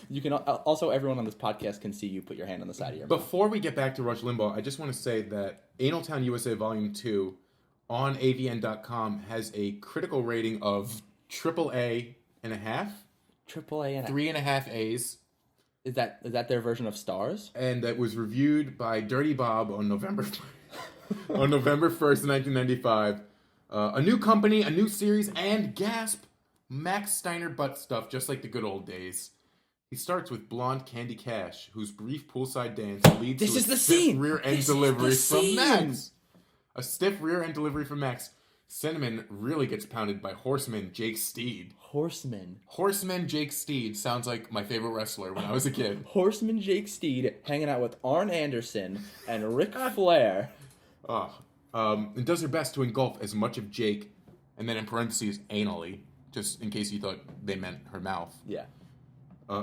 You can also, everyone on this podcast can see you put your hand on the side of your mouth. Before we get back to Rush Limbaugh, I just want to say that Anal Town USA Volume 2 on avn.com has a critical rating of AAA and a half. AAA and 3.5 A's. is that their version of stars? And that was reviewed by Dirty Bob on November 1st, 1995. A new company, a new series, and gasp, Max Steiner butt stuff, just like the good old days. He starts with blonde Candy Cash, whose brief poolside dance leads This to is a the stiff scene! rear end This is the delivery from scene! Max. A stiff rear end delivery from Max. Cinnamon really gets pounded by Horseman Jake Steed. Horseman Jake Steed sounds like my favorite wrestler when I was a kid. Horseman Jake Steed hanging out with Arn Anderson and Ric Flair. And does her best to engulf as much of Jake, and then in parentheses, anally, just in case you thought they meant her mouth, Yeah.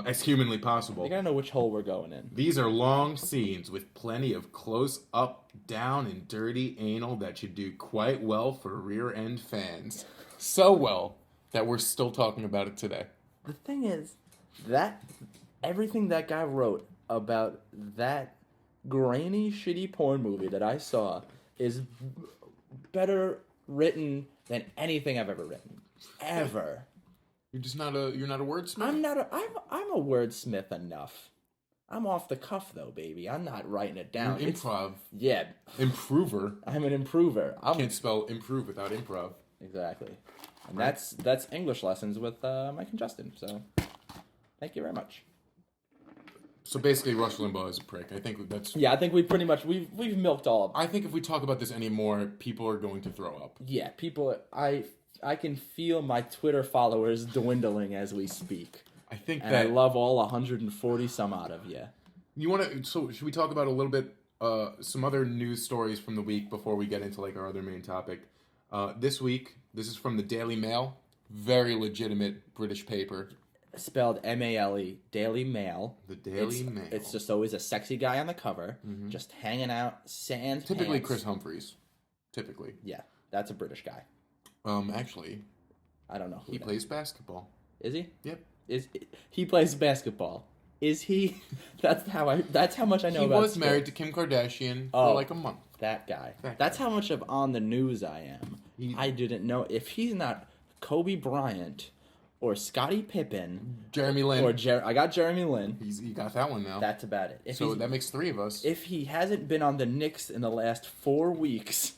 as humanly You possible. gotta know which hole we're going in. These are long scenes with plenty of close up, down, and dirty anal that should do quite well for rear end fans. So well that we're still talking about it today. The thing is, that everything that guy wrote about that grainy, shitty porn movie that I saw is better written than anything I've ever written. Ever. You're not a wordsmith? I'm a wordsmith enough. I'm off the cuff though, baby. I'm not writing it You're down. an improv. Yeah, Improver. I'm an improver. Can't spell improve without improv. Exactly. And that's English lessons with Mike and Justin. So, thank you very much. So basically, Rush Limbaugh is a prick. I think that's. Yeah, I think we pretty much we've milked all of. I think if we talk about this anymore, people are going to throw up. Yeah, people. I can feel my Twitter followers dwindling as we speak, I think and I that love all 140 some odd of you. you want to. So should we talk about a little bit some other news stories from the week before we get into like our other main topic? This week, this is from the Daily Mail, very legitimate British paper. Spelled M-A-L-E, Daily Mail. The Daily Mail. It's just always a sexy guy on the cover, just hanging out, sans Typically pants. Chris Humphries. Typically. Yeah, that's a British guy. Actually, I don't know who he that plays basketball. is. He? Yep. He plays basketball? Is he? That's how much I know He about was married to sports. Kim Kardashian Oh. for like a month. That guy. That That's how much of on the news I am. He- I didn't know if he's not Kobe Bryant or Scottie Pippen Jeremy Lin. or I got Jeremy Lin. He got that one now. That's about it. If so he's- that makes three of us. if he hasn't been on the Knicks in the last 4 weeks,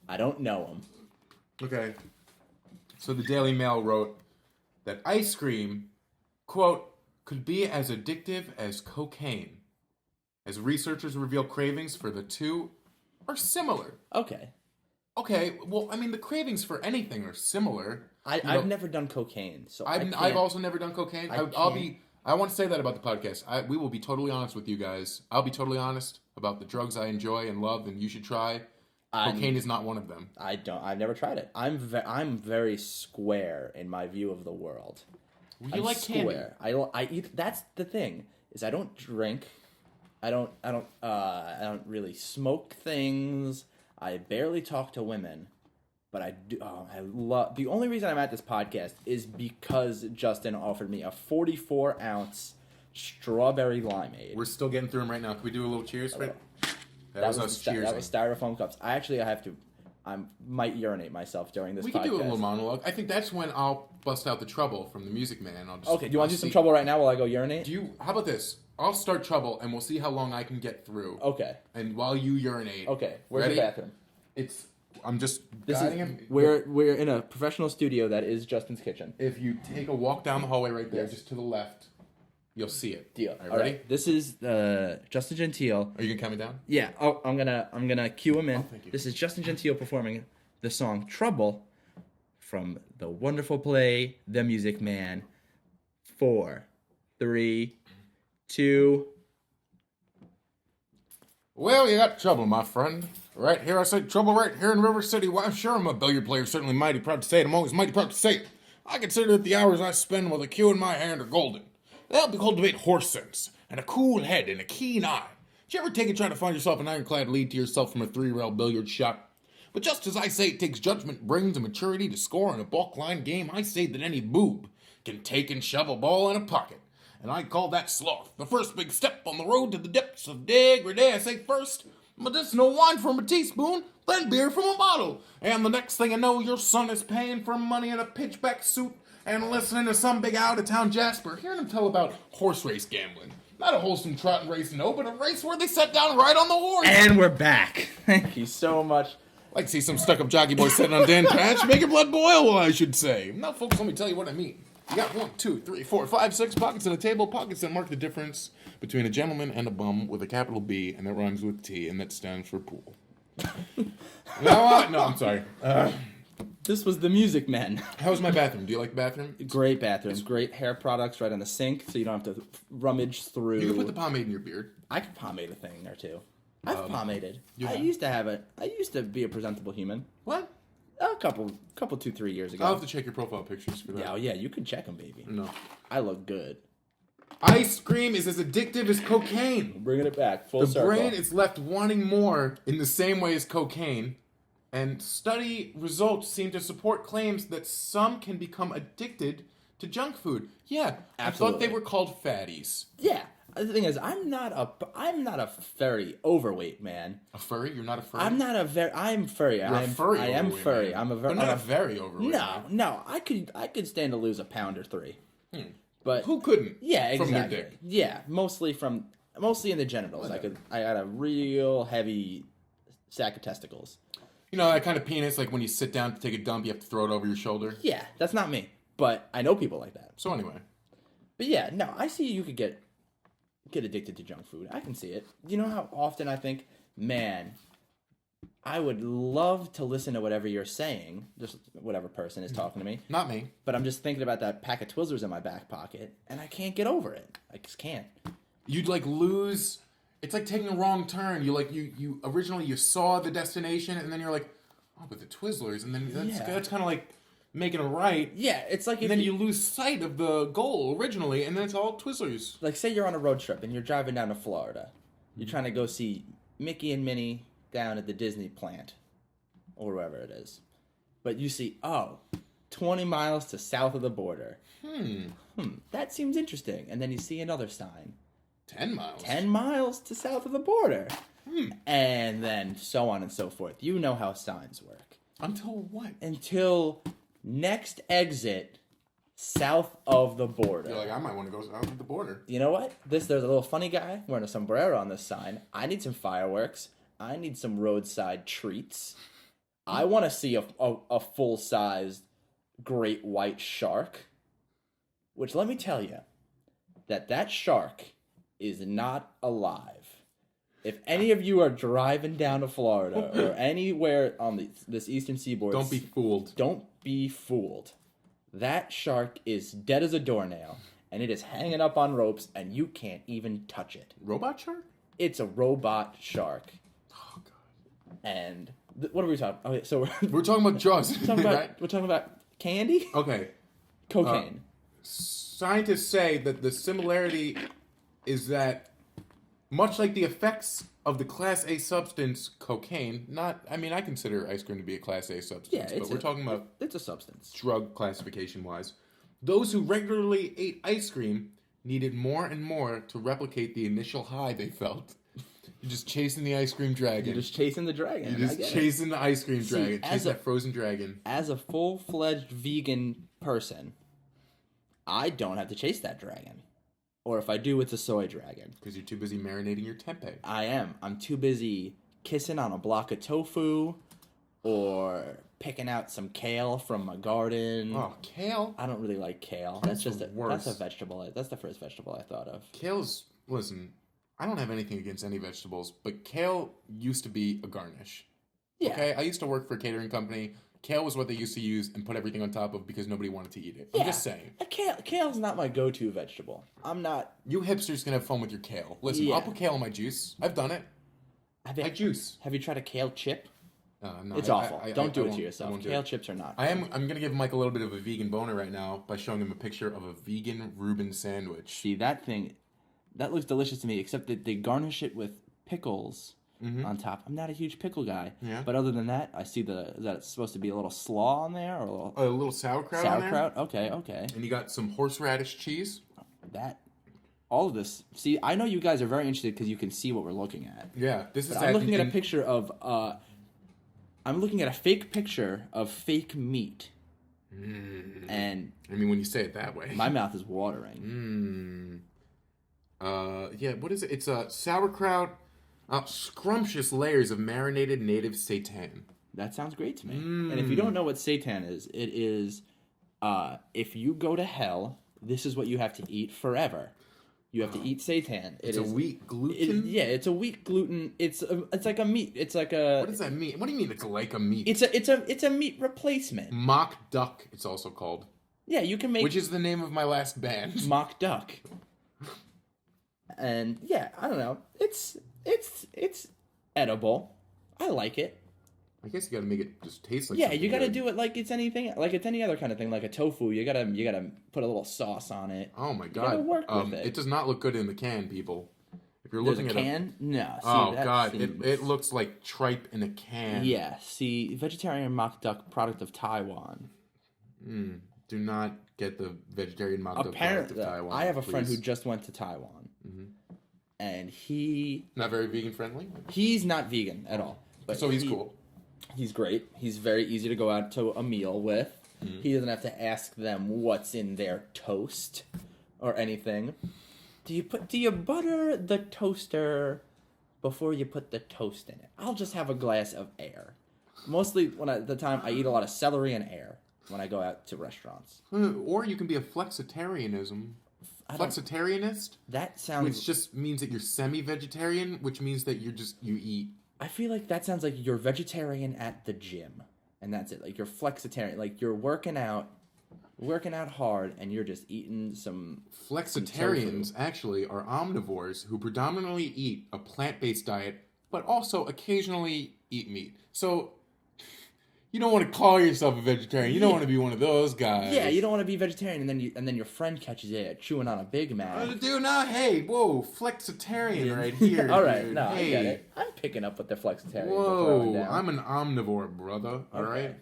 I don't know him. Okay. So the Daily Mail wrote that ice cream, quote, could be as addictive as cocaine, as researchers reveal cravings for the two are similar. Okay. Okay, well, I mean, the cravings for anything are similar. I've never done cocaine, so I've also never done cocaine. I want to say that about the podcast. We will be totally honest with you guys. I'll be totally honest about the drugs I enjoy and love, and you should try. Cocaine is not one of them. I've never tried it. I'm very square in my view of the world. You I'm like square. I eat. That's the thing is I don't drink. I don't really smoke things. I barely talk to women, but I do. Oh, I love. The only reason I'm at this podcast is because Justin offered me a 44-ounce strawberry limeade. We're still getting through them right now. Can we do a little cheers? Right? That was us cheersing. That was styrofoam cups. I have to. I might urinate myself during this We podcast. can do a little monologue. I think that's when I'll bust out the trouble from the Music Man. Okay, do you want to do some trouble right now while I go urinate? How about this? I'll start trouble and we'll see how long I can get through. Okay. And while you urinate. Okay. Where's Ready? the bathroom? I'm just This guiding is him. we're in a professional studio that is Justin's kitchen. If you take a walk down the hallway right there, Yes. just to the left, you'll see it. Deal. All right, ready? This is Justin Gentile. Are you gonna count me down? Yeah. Oh, I'm gonna cue him in. thank you. This is Justin Gentile performing the song "Trouble" from the wonderful play The Music Man. 4, 3, 2. Well, you got trouble, my friend. Right here, I say trouble right here in River City. Why, sure, I'm a billiard player, certainly mighty proud to say it. I'm always mighty proud to say it. I consider that the hours I spend with a cue in my hand are golden. They help you cultivate horse sense, and a cool head, and a keen eye. Did you ever take and try to find yourself an ironclad lead to yourself from a 3-rail billiard shot? But just as I say it takes judgment, brains, and maturity to score in a balk-line game, I say that any boob can take and shove a ball in a pocket. And I call that sloth, the first big step on the road to the depths of degradé. I say first, medicinal wine from a teaspoon, then beer from a bottle. And the next thing I know, your son is paying for money in a pitchback suit and listening to some big out-of-town Jasper, hearing him tell about horse race gambling. Not a wholesome trot race, no, but a race where they sat down right on the horse. And we're back. Thank you so much. Like to see some stuck-up jockey boy sitting on Dan Patch. Make your blood boil, well, I should say. Now, folks, let me tell you what I mean. You got 1, 2, 3, 4, 5, 6 pockets in a table, pockets that mark the difference between a gentleman and a bum with a capital B, and that rhymes with T, and that stands for pool. No, I'm sorry. This was the Music Men. How's my bathroom? Do you like the bathroom? Great bathroom. Great hair products right on the sink, so you don't have to rummage through. You can put the pomade in your beard. I could pomade a thing or two. I've pomaded. you I have? used to have it. I used to be a presentable human. What? A couple, 2-3 years ago. I'll have to check your profile pictures for that. Yeah, oh yeah, you can check them, baby. No. I look good. Ice cream is as addictive as cocaine. Bringing it back, full The circle. brain is left wanting more in the same way as cocaine, and study results seem to support claims that some can become addicted to junk food. Yeah, I thought they Absolutely. were called fatties. Yeah. The thing is, I'm not a very overweight man. A furry? You're not a furry? I'm furry. You're a furry. I am overweight furry. man. I'm a very. But not a very overweight. No. I could stand to lose a pound or 3. But Who couldn't? yeah, From exactly. their dick. Yeah, mostly in the genitals. I got a real heavy sack of testicles. You know that kind of penis, like when you sit down to take a dump, you have to throw it over your shoulder. Yeah, that's not me, but I know people like that. So anyway, But yeah, no, I see you could get addicted to junk food. I can see it. You know how often I think, man, I would love to listen to whatever you're saying, just whatever person is talking to me, not me. but I'm just thinking about that pack of Twizzlers in my back pocket, and I can't get over it. I just can't. You'd like lose. It's like taking a wrong turn. You originally you saw the destination, and then you're like, oh, but the Twizzlers, and then that's kind of like making a right. Yeah, it's like if And then you lose sight of the goal originally, and then it's all Twizzlers. like say you're on a road trip and you're driving down to Florida. You're trying to go see Mickey and Minnie down at the Disney plant or wherever it is. But you see, 20 miles to south of the border. That seems interesting. And then you see another sign. 10 miles. 10 miles to south of the border. And then so on and so forth. You know how signs work. Until what? Until next exit south of the border. You're like, I might want to go south of the border. You know what? There's a little funny guy wearing a sombrero on this sign. I need some fireworks. I need some roadside treats. I want to see a full-sized great white shark. Which, let me tell you, that shark is not alive. If any of you are driving down to Florida or anywhere on this eastern seaboard, Don't be fooled. don't be fooled. That shark is dead as a doornail, and it is hanging up on ropes, and you can't even touch it. Robot shark? It's a robot shark. Oh, God. And what are we talking? Okay, so We're talking about Jaws, right? we're talking about candy, Okay. cocaine. Scientists say that the similarity is that much like the effects of the Class A substance cocaine, I consider ice cream to be a Class A substance, but we're talking about it's a substance. drug classification wise. Those who regularly ate ice cream needed more and more to replicate the initial high they felt. You're just chasing the ice cream dragon. You're just chasing the dragon. You're just chasing the ice cream dragon. as Chasing a- that frozen dragon. As a full-fledged vegan person, I don't have to chase that dragon. Or if I do, it's a soy dragon. Because you're too busy marinating your tempeh. I am. I'm too busy kissing on a block of tofu or picking out some kale from my garden. Oh, kale. I don't really like kale. That's That's the just worst. that's a vegetable. That's the first vegetable I thought of. Kale's, listen, I don't have anything against any vegetables, but kale used to be a garnish. Yeah. Okay? I used to work for a catering company. Kale was what they used to use and put everything on top of because nobody wanted to eat it. I'm Yeah. just saying. Kale's not my go-to vegetable. I'm not. You hipsters can have fun with your kale. Listen, Yeah. I'll put kale in my juice. I've done it. Have you, I juice. have you tried a kale chip? No, It's I- awful. Don't do it won't- to I yourself. won't do Kale it. chips are not. I'm gonna give Mike a little bit of a vegan boner right now by showing him a picture of a vegan Reuben sandwich. See, that thing, that looks delicious to me, except that they garnish it with pickles on top. I'm not a huge pickle guy. Yeah. But other than that, I see that it's supposed to be a little slaw on there or a A little sauerkraut. on there. sauerkraut. Okay. And you got some horseradish cheese. All of this. See, I know you guys are very interested because you can see what we're looking at. Yeah, this is. But I'm looking at a picture of. I'm looking at a fake picture of fake meat, and I mean, when you say it that way. my mouth is watering. Yeah. What is it? It's a sauerkraut. Scrumptious layers of marinated native seitan. That sounds great to me. And if you don't know what seitan is, it is if you go to hell, this is what you have to eat forever. You have to eat seitan. It's a wheat gluten. It's a wheat gluten. It's like a meat. It's like a. What does that mean? What do you mean it's like a meat? It's a meat replacement. Mock duck. It's also called. Yeah, you can make Which is the name of my last band. mock duck. And yeah, I don't know. It's edible. I like it. I guess you gotta make it just taste like. Yeah, something you got to good. do it like it's anything, like it's any other kind of thing, like a tofu. You gotta put a little sauce on it. Oh my gotta god! work with it. It does not look good in the can, people. If you're There's looking a at can? No. See, oh that god, seems- it looks like tripe in a can. Yeah. See, vegetarian mock duck, product of Taiwan. Do not get the vegetarian mock duck product Apparently, of Taiwan. I have a friend who please. just went to Taiwan, and Not very vegan friendly. he's not vegan at all. But So he's cool. He's great. He's very easy to go out to a meal with. He doesn't have to ask them what's in their toast or anything. Do you butter the toaster before you put the toast in it? I'll just have a glass of air. Mostly at the time I eat a lot of celery and air when I go out to restaurants. Or you can be a flexitarianism. Flexitarianist, That sounds. which just means that you're semi-vegetarian, which means that you eat. I feel like that sounds like you're vegetarian at the gym, and that's it. Like you're flexitarian, like you're working out hard, and you're just eating some. Flexitarians actually are omnivores who predominantly eat a plant-based diet, but also occasionally eat meat. So you don't want to call yourself a vegetarian. You don't want to be one of those guys. Yeah, you don't want to be vegetarian, and then your friend catches you chewing on a Big Mac. Dude, nah, hey, whoa, flexitarian right here. All right, dude. no, hey. I get it. I'm picking up what the flexitarians are Whoa, throwing down. I'm an omnivore, brother. All Okay. right.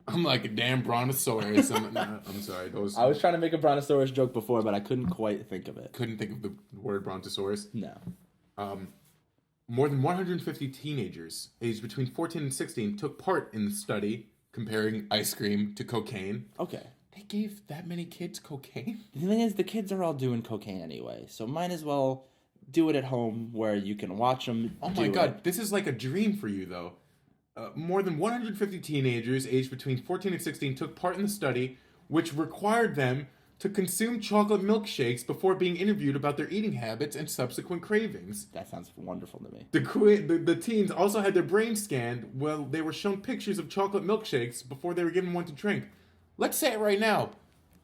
I'm like a damn brontosaurus. I'm sorry. Those I was trying to make a brontosaurus joke before, but I couldn't quite think of it. couldn't think of the word brontosaurus. No. More than 150 teenagers aged between 14 and 16 took part in the study comparing ice cream to cocaine. Okay. They gave that many kids cocaine? The thing is, the kids are all doing cocaine anyway, so might as well do it at home where you can watch them. Oh my god, this is like a dream for you, though. More than 150 teenagers aged between 14 and 16 took part in the study, which required them to consume chocolate milkshakes before being interviewed about their eating habits and subsequent cravings. That sounds wonderful to me. The teens also had their brains scanned while they were shown pictures of chocolate milkshakes before they were given one to drink. Let's say it right now.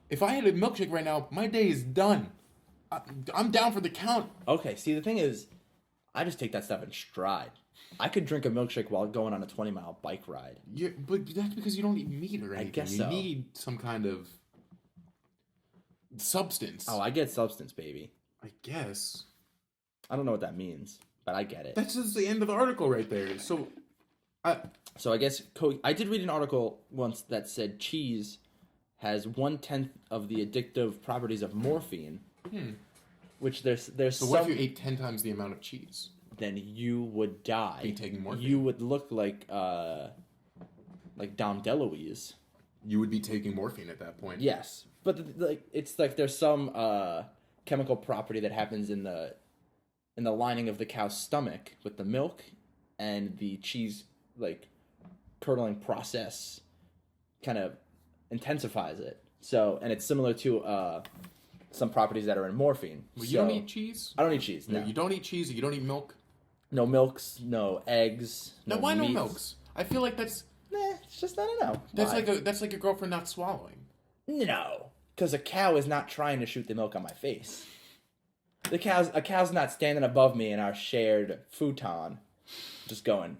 If I had a milkshake right now, my day is done. I'm down for the count. Okay, see, the thing is, I just take that stuff in stride. I could drink a milkshake while going on a 20-mile bike ride. But that's because you don't eat meat or anything. guess you so. need some kind of substance. Oh, I get substance, baby. I guess. I don't know what that means, but I get it. That's just the end of the article right there. So, So I guess I did read an article once that said cheese has 1/10 of the addictive properties of morphine. Which there's so some. what if you ate 10 times the amount of cheese? Then you would die. Be taking morphine. You would look like Dom DeLuise. You would be taking morphine at that point. Yes, but it's like there's some chemical property that happens in the lining of the cow's stomach with the milk, and the cheese like curdling process kind of intensifies it. So, and it's similar to some properties that are in morphine. Well, you don't eat cheese? I don't eat cheese. No, You don't eat cheese? You don't eat milk? no milks, no eggs. Now, why no meats. milks? I feel like that's It's just I don't know. that's Why? like a girlfriend not swallowing. No, because a cow is not trying to shoot the milk on my face. A cow's not standing above me in our shared futon, just going.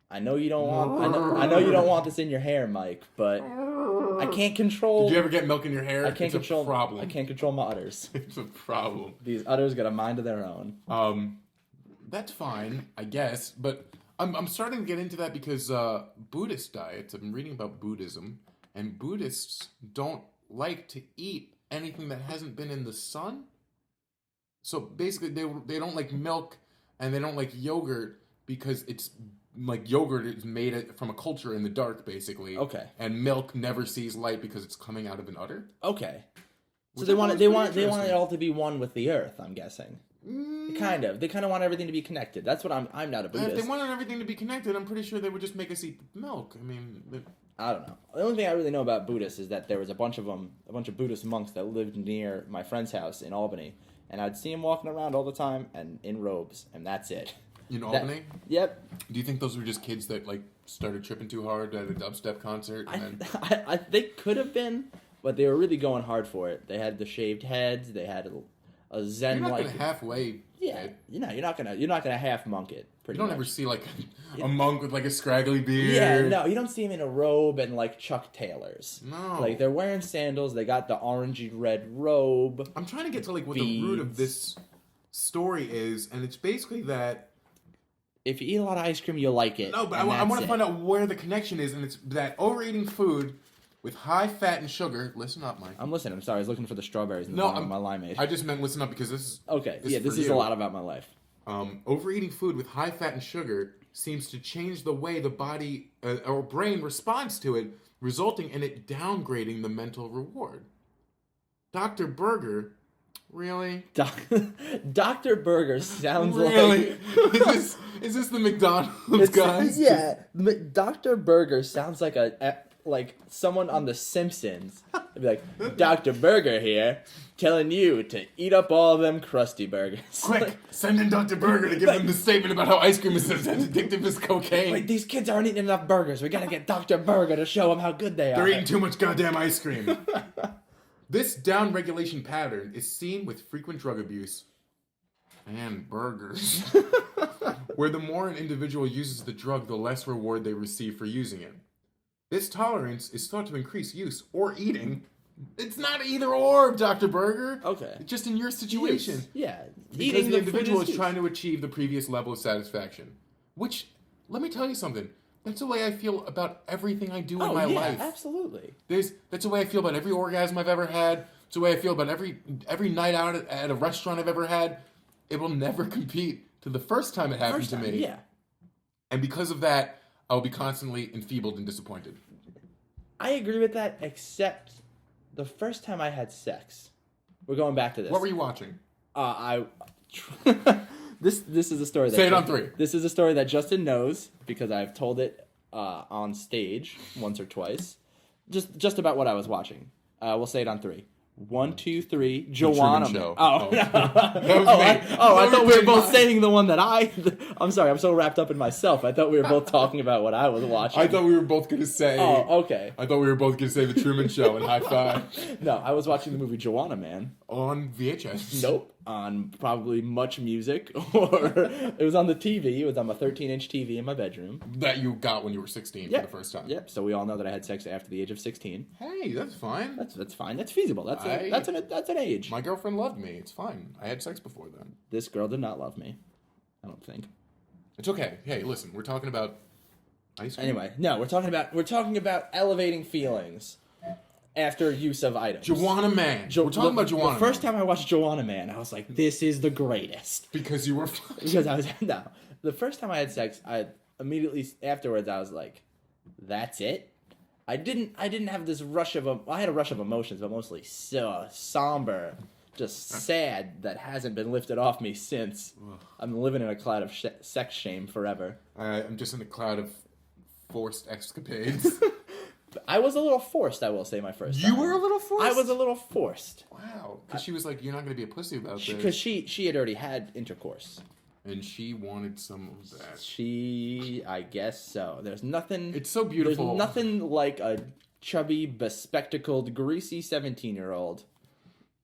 I know you don't want. I know you don't want this in your hair, Mike. But I can't control. Did you ever get milk in your hair? I can't it's control. a problem. I can't control my udders. It's a problem. These udders got a mind of their own. That's fine, I guess. But I'm starting to get into that because Buddhist diets. I'm reading about Buddhism, and Buddhists don't like to eat anything that hasn't been in the sun. So basically, they don't like milk, and they don't like yogurt because it's like yogurt is made from a culture in the dark, basically. Okay. And milk never sees light because it's coming out of an udder. Okay. So Which they I want thought it. They was want. pretty They want it interesting. all to be one with the earth. I'm guessing. Kind of. They kind of want everything to be connected. That's what I'm not a If Buddhist. they wanted everything to be connected, I'm pretty sure they would just make us eat milk. I mean, I don't know. The only thing I really know about Buddhists is that there was a bunch of Buddhist monks that lived near my friend's house in Albany, and I'd see them walking around all the time and in robes, and that's it. in Albany, Yep. do you think those were just kids that like started tripping too hard at a dubstep concert? And then... I they could have been, but they were really going hard for it. They had the shaved heads. They had a Zen You're not like. gonna halfway. Yeah, kid. you're not gonna half monk it. You Pretty don't much. ever see like a monk with like a scraggly beard. Yeah, no, you don't see him in a robe and like Chuck Taylors. No. Like they're wearing sandals. They got the orangey red robe. I'm trying to get to like what the root of Beads. this story is, and it's basically that. If you eat a lot of ice cream, you'll like it. No, but and I want that's to it. find out where the connection is, and it's that overeating food with high fat and sugar. Listen up, Mike. I'm listening. I'm sorry. I was looking for the strawberries in the No, bottom of my limeade. I just meant listen up because this is Okay. this Yeah, is this for is you. a lot about my life. Overeating food with high fat and sugar seems to change the way the body or brain responds to it, resulting in it downgrading the mental reward. Dr. Berger, really? Dr. Burger sounds Really? like. is this the McDonald's guys? Yeah, Dr. Burger sounds like like someone on The Simpsons. They'd be like, Dr. Burger here, telling you to eat up all them crusty burgers. Quick, send in Dr. Berger to give them the statement about how ice cream is as addictive as cocaine. Like, these kids aren't eating enough burgers. We gotta get Dr. Burger to show them how good they are. They're eating too much goddamn ice cream. This downregulation pattern is seen with frequent drug abuse and burgers, where the more an individual uses the drug, the less reward they receive for using it. This tolerance is thought to increase use or eating. It's not either or, Dr. Berger. Okay. It's just in your situation. Use. Yeah. Because Eating the food individual is use. trying to achieve the previous level of satisfaction. Which, let me tell you something. That's the way I feel about everything I do in my life. Absolutely. That's the way I feel about every orgasm I've ever had. It's the way I feel about every night out at a restaurant I've ever had. It will never compete to the first time it happened to me. Yeah. And because of that, I'll be constantly enfeebled and disappointed. I agree with that, except the first time I had sex. We're going back to this. What were you watching? This is a story that Say it on three. This is a story that Justin knows because I've told it on stage once or twice. Just about what I was watching. We'll say it on three. 1, 2, 3. Joanna. Truman Show. Oh, Oh. no. was oh, me. I That thought was we were both mine. saying the one that I'm sorry. I'm so wrapped up in myself. I thought we were both talking about what I was watching. I thought we were both going to say... Oh, okay. I thought we were both going to say The Truman Show and high five. No, I was watching the movie Joanna Man. On VHS. Nope. On probably Much Music, or it was on the TV. It was on my 13-inch TV in my bedroom. That you got when you were 16 Yep. for the first time. Yep. So we all know that I had sex after the age of 16. Hey, that's fine. That's fine. That's feasible. That's an age. My girlfriend loved me. It's fine. I had sex before then. This girl did not love me. I don't think. It's okay. Hey, listen, we're talking about ice cream. Anyway, no, we're talking about elevating feelings after use of items. Joanna Man. we're talking about Joanna The first Man. time I watched Joanna Man, I was like, "This is the greatest." Because you were... Because I was no. The first time I had sex, I immediately afterwards I was like, "That's it." I didn't have this rush of I had a rush of emotions, but mostly so somber, just sad that hasn't been lifted off me since. I'm living in a cloud of sex shame forever. I'm just in a cloud of forced escapades. I was a little forced, I will say, my first time. You were a little forced? I was a little forced. Wow. Because she was like, you're not going to be a pussy about this. Because she had already had intercourse. And she wanted some of that. I guess so. There's nothing... It's so beautiful. There's nothing like a chubby, bespectacled, greasy 17-year-old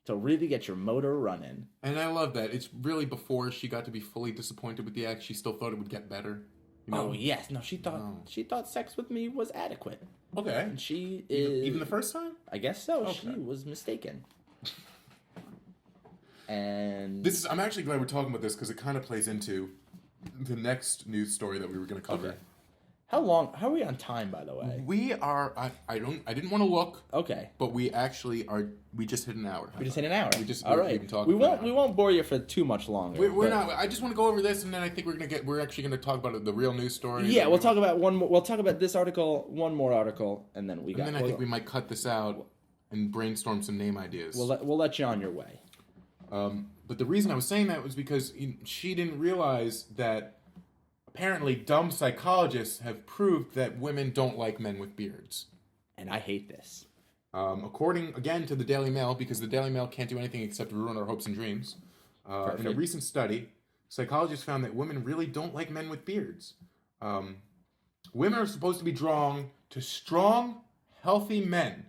to really get your motor running. And I love that. It's really before she got to be fully disappointed with the act, she still thought it would get better. You know? Oh yes, no. She thought sex with me was adequate, Okay. and she is Even the first time? I guess so. Okay. She was mistaken. And I'm actually glad we're talking about this because it kind of plays into the next news story that we were going to cover. Okay. How are we on time, by the way? We are. I didn't want to look, Okay. but we actually are. We just hit an hour. We just hit an hour. All right. We've been talking we for an won't. hour. We won't bore you for too much longer. We're but- not. I just want to go over this, and then I think we're actually going to talk about the real news story. Yeah, we'll talk about one more. We'll talk about this article, one more article, and then we got. And then I think we might cut this out and brainstorm some name ideas. we'll let you on your way. But the reason I was saying that was because she didn't realize that apparently dumb psychologists have proved that women don't like men with beards. And I hate this. According, again, to the Daily Mail, because the Daily Mail can't do anything except ruin our hopes and dreams, in a Perfect. recent study, psychologists found that women really don't like men with beards. Women are supposed to be drawn to strong, healthy men,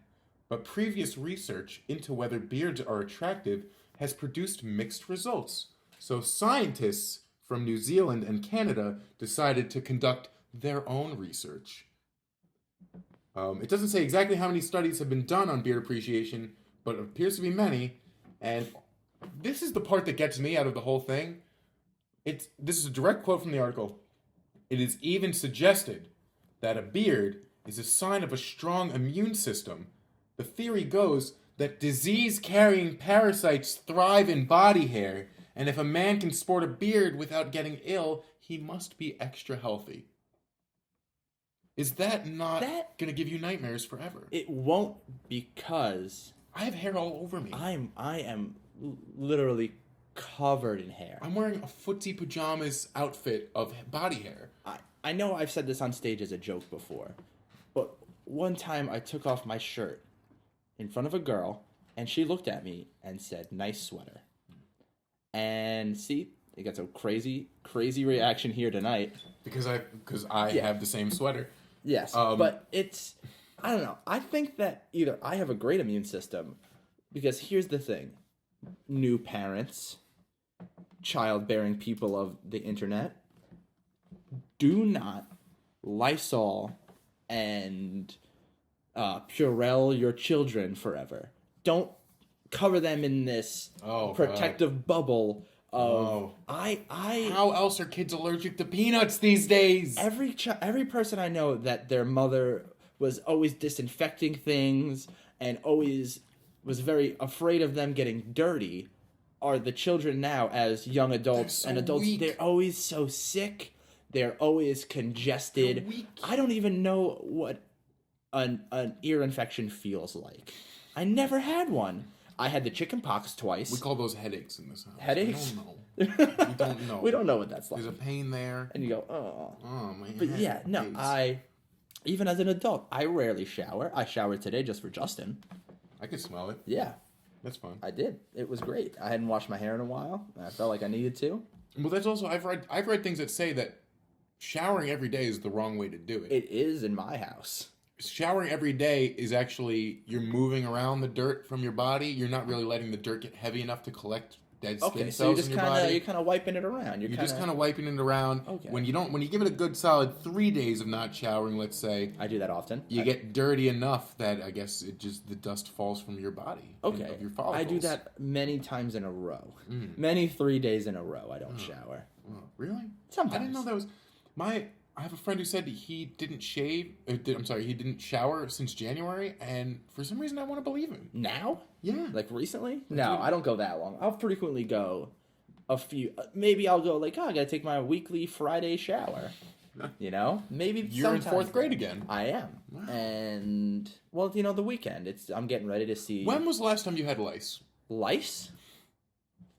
but previous research into whether beards are attractive has produced mixed results. So scientists from New Zealand and Canada decided to conduct their own research. It doesn't say exactly how many studies have been done on beard appreciation, but it appears to be many. And this is the part that gets me out of the whole thing. This is a direct quote from the article. It is even suggested that a beard is a sign of a strong immune system. The theory goes that disease-carrying parasites thrive in body hair, and if a man can sport a beard without getting ill, he must be extra healthy. Is that not going to give you nightmares forever? It won't, because I have hair all over me. I am literally covered in hair. I'm wearing a footsie pajamas outfit of body hair. I know I've said this on stage as a joke before, but one time I took off my shirt in front of a girl, and she looked at me and said, "Nice sweater." And see, it got a crazy reaction here tonight. Because I have the same sweater. Yes, but I don't know. I think that either I have a great immune system, because here's the thing: new parents, childbearing people of the internet, do not Lysol and Purell your children forever. Don't cover them in this protective bubble of How else are kids allergic to peanuts these days? every person I know that their mother was always disinfecting things and always was very afraid of them getting dirty are the children now as young adults so and adults. weak. They're always so sick. They're always congested. They're weak. I don't even know what an ear infection feels like. I never had one. I had the chicken pox twice. We call those headaches in this house. Headaches? We don't know. We don't know what that's like. There's a pain there. And you go, oh. Oh my But head yeah, no, aches. even as an adult, I rarely shower. I showered today just for Justin. I can smell it. Yeah, That's fun. I did. It was great. I hadn't washed my hair in a while. And I felt like I needed to. Well, that's also I've read things that say that showering every day is the wrong way to do it. It is in my house. Showering every day is actually you're moving around the dirt from your body. You're not really letting the dirt get heavy enough to collect dead skin Okay, so cells you're just in your body. you're kind of wiping it around. You're just kind of wiping it around. Okay. When you give it a good solid 3 days of not showering, let's say, I do that often. you get dirty enough that I guess the dust falls from your body. and Okay, of your follicles. I do that many times in a row. Many 3 days in a row. I don't shower. Oh, really? Sometimes. I didn't know that was I have a friend who said he didn't shave. he didn't shower since January, and for some reason I want to believe him. Now? Yeah. Like recently? No, I don't go that long. I'll frequently go a few. Maybe I'll go like, I gotta take my weekly Friday shower. You know, maybe You're in sometimes 4th grade then. again. I am, and well, the weekend. I'm getting ready to see When was the last time you had lice? lice.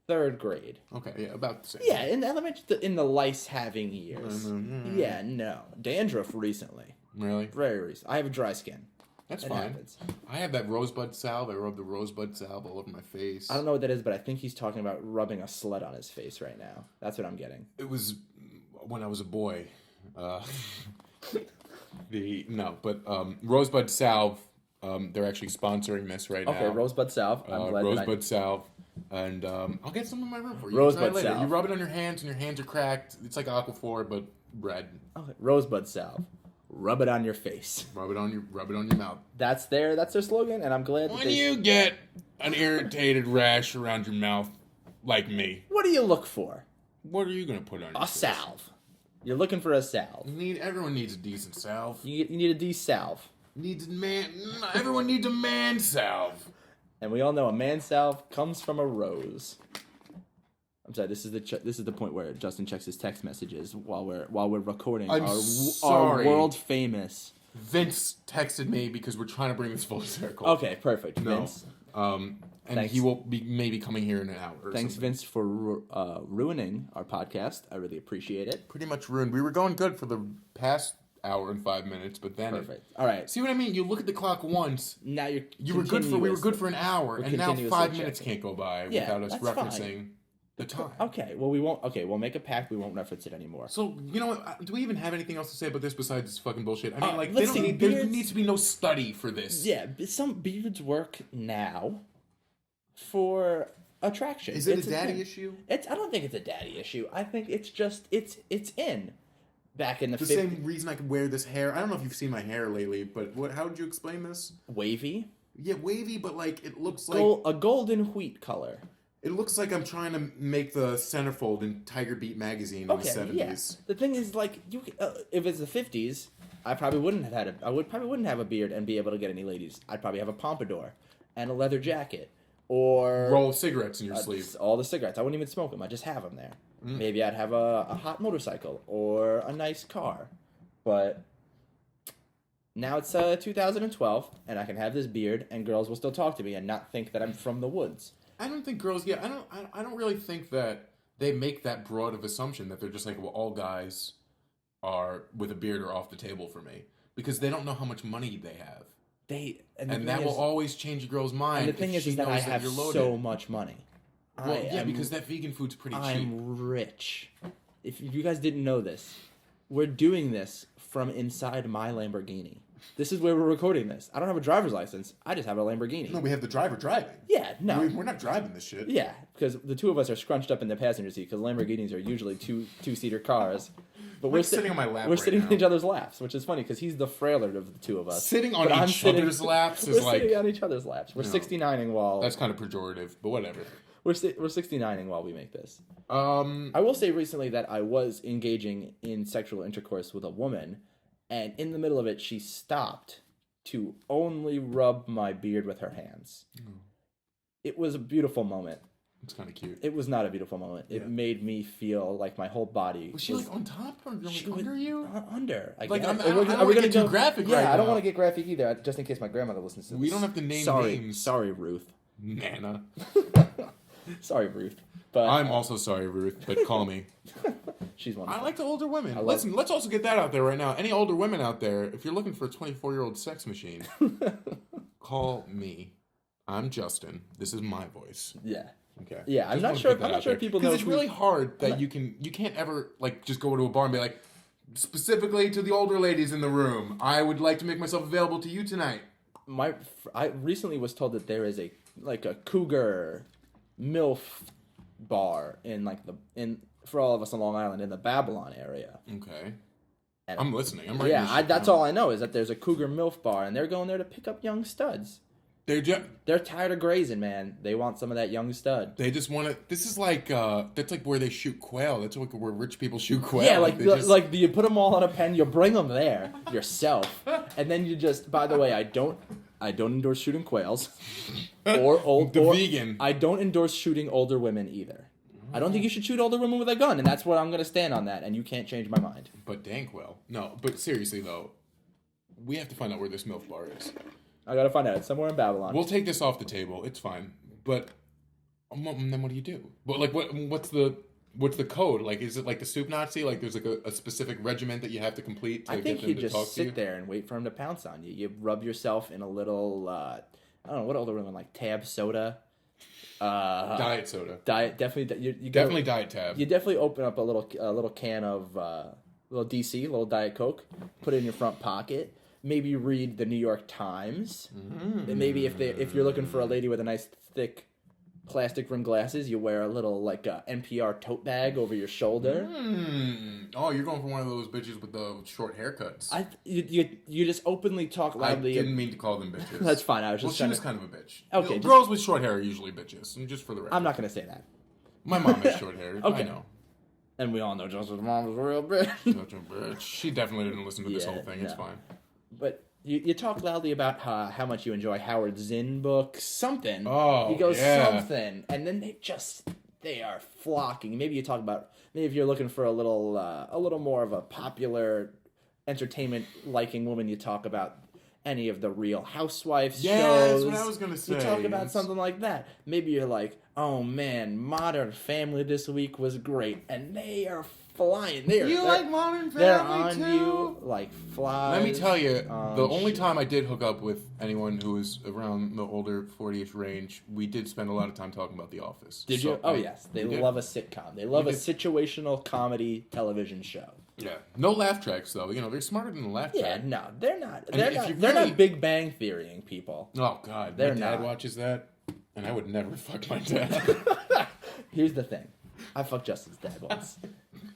3rd grade. Okay, yeah, about the same. Yeah, in the lice having years. Mhm. Yeah, no dandruff recently. Really? Very recent. I have dry skin. That's It fine. happens. I have that rosebud salve. I rub the rosebud salve all over my face. I don't know what that is, but I think he's talking about rubbing a sled on his face right now. That's what I'm getting. It was when I was a boy. Rosebud salve. They're actually sponsoring this right now. Okay, rosebud salve. I'm glad Rosebud salve. And I'll get some in my room for you. Rosebud Try it later. salve. You rub it on your hands, and your hands are cracked. It's like Aquaphor, but red. Okay. Rosebud salve. Rub it on your face. Rub it on your mouth. That's their slogan, and I'm glad that When you get an irritated rash around your mouth, like me, What do you look for? what are you gonna put on your A face? salve. You're looking for a salve. Everyone needs a decent salve. You need a D-salve. Everyone needs a man salve. And we all know a man salve comes from a rose. I'm sorry. This is the point where Justin checks his text messages while we're recording I'm our sorry. world famous. Vince texted me because we're trying to bring this full circle. Okay, perfect. No. Vince. And Thanks. he will be maybe coming here in an hour. Or Thanks, something. Vince, for ruining our podcast. I really appreciate it. Pretty much ruined. We were going good for the past hour and 5 minutes, but then Perfect. All right. see what I mean? You look at the clock once. Now We were good for an hour, and now continuously 5 minutes checking. can't go by Yeah, without us that's referencing fine. the time. Okay. Well, we won't. Okay, we'll make a pact. We won't reference it anymore. So you know what? Do we even have anything else to say about this besides this fucking bullshit? I mean, like let's see, there beards- needs to be no study for this. Yeah, some beards work now for attraction. Is it It's a daddy thing. issue? I don't think it's a daddy issue. I think it's just it's in. Back in the The 50s. same reason I could wear this hair. I don't know if you've seen my hair lately, but how would you explain this? Wavy, Yeah, wavy, but like it looks like a golden wheat color. it looks like I'm trying to make the centerfold in Tiger Beat magazine in the Okay, 70s. yeah. The thing is, like, if it's the 50s, I probably wouldn't have probably wouldn't have a beard and be able to get any ladies. I'd probably have a pompadour and a leather jacket or Roll of cigarettes in your sleeve. all the cigarettes. I wouldn't even smoke them. I just have them there. Mm. Maybe I'd have a hot motorcycle or a nice car, but now it's 2012 and I can have this beard and girls will still talk to me and not think that I'm from the woods. I don't think girls. Yeah, I don't really think that they make that broad of assumption that they're just like, well, all guys are with a beard are off the table for me because they don't know how much money they have, and that will always change a girl's mind. And the thing if is she that I knows have you're loaded. so much money. Well, yeah, because that vegan food's pretty cheap. I'm rich. If you guys didn't know this, we're doing this from inside my Lamborghini. This is where we're recording this. I don't have a driver's license. I just have a Lamborghini. No, we have the driver driving. Yeah, no. We're not driving this shit. Yeah, because the two of us are scrunched up in the passenger seat because Lamborghinis are usually two-seater cars. But we're sitting on my lap We're right sitting now. on each other's laps, which is funny because he's the frailer of the two of us. Sitting on But I'm each other's laps is we're like sitting on each other's laps. We're No. 69ing while that's kind of pejorative, but whatever. we're 69ing while we make this. Um, I will say recently that I was engaging in sexual intercourse with a woman, and in the middle of it, she stopped to only rub my beard with her hands. It was a beautiful moment. it's kind of cute. It was not a beautiful moment. It Yeah. made me feel like my whole body Was she like on top or like she was under you? Under. I Like, guess. I don't Are wanna we gonna get too go- graphic Yeah, right I don't now. want to get graphic either, just in case my grandmother listens to this. We don't have to name sorry, names. Sorry, Ruth. Nana. Sorry, Ruth. But I'm also sorry, Ruth, but call me. she's wonderful. I like the older women. love- Listen, let's also get that out there right now. Any older women out there, if you're looking for a 24-year-old sex machine, call me. I'm Justin. This is my voice. Yeah. Okay. Yeah, I'm Just not wanna sure. put that I'm not out sure there. if people know. Because it's who- really hard that you can't ever like just go to a bar and be like, specifically to the older ladies in the room, I would like to make myself available to you tonight. I recently was told that there is a cougar MILF bar in for all of us on Long Island in the Babylon area. Okay. And- I'm listening. I'm writing this shit That's down. all I know is that there's a cougar MILF bar and they're going there to pick up young studs. They're just. They're tired of grazing, man. They want some of that young stud. They just want to. This is like that's like where they shoot quail. That's like where rich people shoot quail. Yeah, like they just- like you put them all on a pen, you bring them there yourself, and then you just. By the way, I don't endorse shooting quails, or The vegan. I don't endorse shooting older women either. I don't think you should shoot older women with a gun, and that's what I'm gonna stand on that. And you can't change my mind. But dang quail. No, but seriously though, we have to find out where this MILF bar is. I gotta find out. It's somewhere in Babylon. We'll take this off the table. It's fine. But then what do you do? But like, what's the code? Like, is it like the soup Nazi? Like, there's like a specific regiment that you have to complete to I get think them you to just talk to you? sit there and wait for him to pounce on you. You rub yourself in a little. I don't know what older women like Tab soda. Diet soda. Diet definitely. You go- Definitely Diet Tab. You definitely open up a little can of little DC, little Diet Coke, put it in your front pocket. Maybe read the New York Times. And maybe if you're looking for a lady with a nice thick plastic rim glasses. You wear a little like NPR tote bag over your shoulder. Oh, you're going for one of those bitches with the short haircuts. You just openly talk I loudly. didn't mean to call them bitches. That's fine. I was Well, just she was kind of a bitch. Okay, Girls with short hair are usually bitches. And just for the record. I'm not going to say that. My mom has short hair. Okay. I know. And we all know Joseph's mom is a real bitch. Such a bitch. She definitely didn't listen to this Yeah, whole thing. It's no. fine. But you talk loudly about how much you enjoy Howard Zinn books, something. Oh, you go yeah. something, and then they are flocking. Maybe you talk about maybe if you're looking for a little more of a popular entertainment liking woman, you talk about any of the Real Housewives Yeah, shows. that's what I was gonna say. You talk about It's- something like that. Maybe you're like, oh man, Modern Family this week was great, and they are flying. They're Modern they're on you like flies. Let me tell you, on the only shit. time I did hook up with anyone who was around the older 40ish range, we did spend a lot of time talking about The Office. Did So you? Oh I- yes, they we did. love a sitcom. They love We a did. situational comedy television show. Yeah. No laugh tracks, though. You know, they're smarter than the laugh Yeah, track. no, they're not. And They're if not. you They're really- not Big Bang Theorying people. Oh, God. They're my dad not. watches that, and I would never fuck my dad. Here's the thing, I fucked Justin's dad once,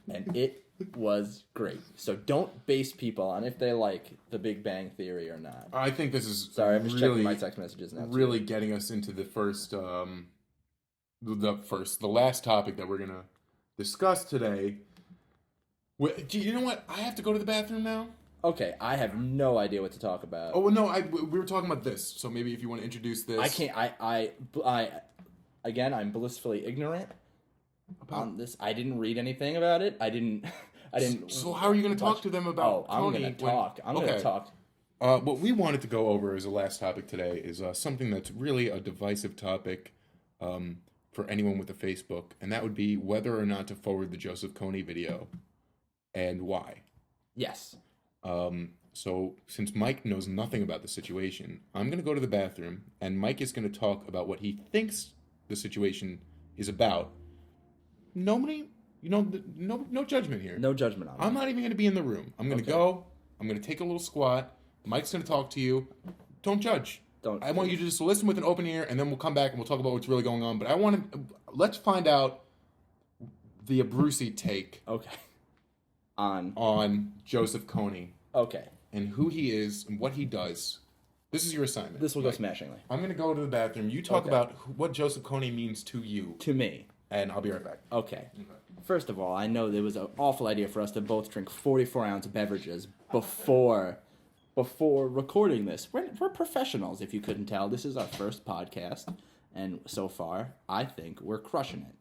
and it was great. So don't base people on if they like the Big Bang Theory or not. I think this is Sorry, I'm just really, checking my text messages now. too. really getting us into the the last topic that we're going to discuss today. Do you know what? I have to go to the bathroom now. Okay, I have no idea what to talk about. Oh, no, we were talking about this, so maybe if you want to introduce this. I can't. Again, I'm blissfully ignorant on this. I didn't read anything about it. I didn't. So how are you going to talk to them about I'm Tony going to when- talk. I'm going Okay. to talk. What we wanted to go over as a last topic today is something that's really a divisive topic for anyone with a Facebook, and that would be whether or not to forward the Joseph Kony video and why. Yes. So since Mike knows nothing about the situation, I'm going to go to the bathroom, and Mike is going to talk about what he thinks the situation is about. Nobody, no judgment here. No judgment on I'm it. not even going to be in the room. I'm going to Okay. go. I'm going to take a little squat. Mike's going to talk to you. Don't judge. Don't. I want you to just listen with an open ear, and then we'll come back and we'll talk about what's really going on. But I want to let's find out the Abruzzi take Okay. on Joseph Kony Okay. and who he is and what he does. This is your assignment. This will go Mike. smashingly. I'm going to go to the bathroom. You talk Okay. about what Joseph Kony means to you, To me. and I'll be right back. Okay. First of all, I know there was an awful idea for us to both drink 44-ounce beverages before recording this. We're professionals, if you couldn't tell. This is our first podcast, and so far, I think we're crushing it.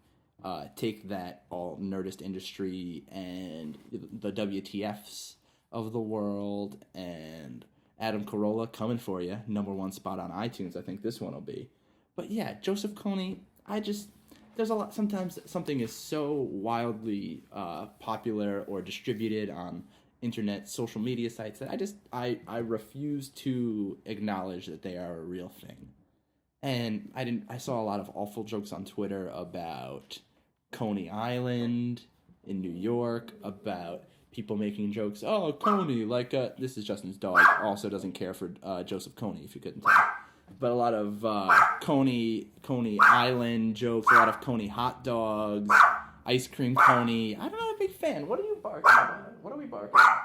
Take that, all Nerdist Industry and the WTFs of the world, and Adam Carolla coming for you. #1 spot on iTunes, I think this one will be. But yeah, Joseph Kony, there's a lot. Sometimes something is so wildly popular or distributed on internet, social media sites that I refuse to acknowledge that they are a real thing. And I saw a lot of awful jokes on Twitter about Coney Island in New York, about people making jokes. Oh, Coney, like this is Justin's dog. Also doesn't care for Joseph Kony, if you couldn't tell. But a lot of Coney Island jokes, a lot of Coney hot dogs, ice cream Coney. I'm not a big fan. What are you barking about? What are we barking about?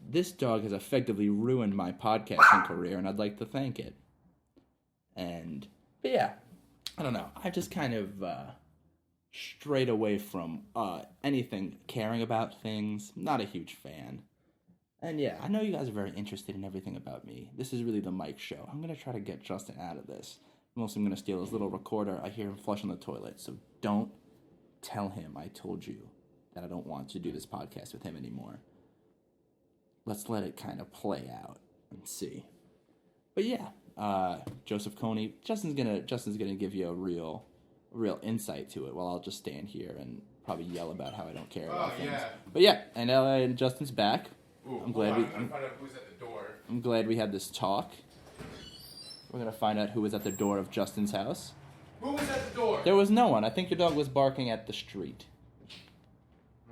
This dog has effectively ruined my podcasting career, and I'd like to thank it. But yeah, I don't know. I just kind of strayed away from anything caring about things. Not a huge fan. And yeah, I know you guys are very interested in everything about me. This is really the Mike show. I'm going to try to get Justin out of this. Mostly I'm going to steal his little recorder. I hear him flushing the toilet. So don't tell him I told you that I don't want to do this podcast with him anymore. Let's let it kind of play out and see. But yeah, Joseph Kony, Justin's gonna give you a real insight to it, while I'll just stand here and probably yell about how I don't care about things. yeah. But yeah, and Justin's back. Ooh, I'm glad hold on, I'm trying to find out who's at the door. I'm glad we had this talk. We're gonna find out who was at the door of Justin's house. Who was at the door? There was no one. I think your dog was barking at the street.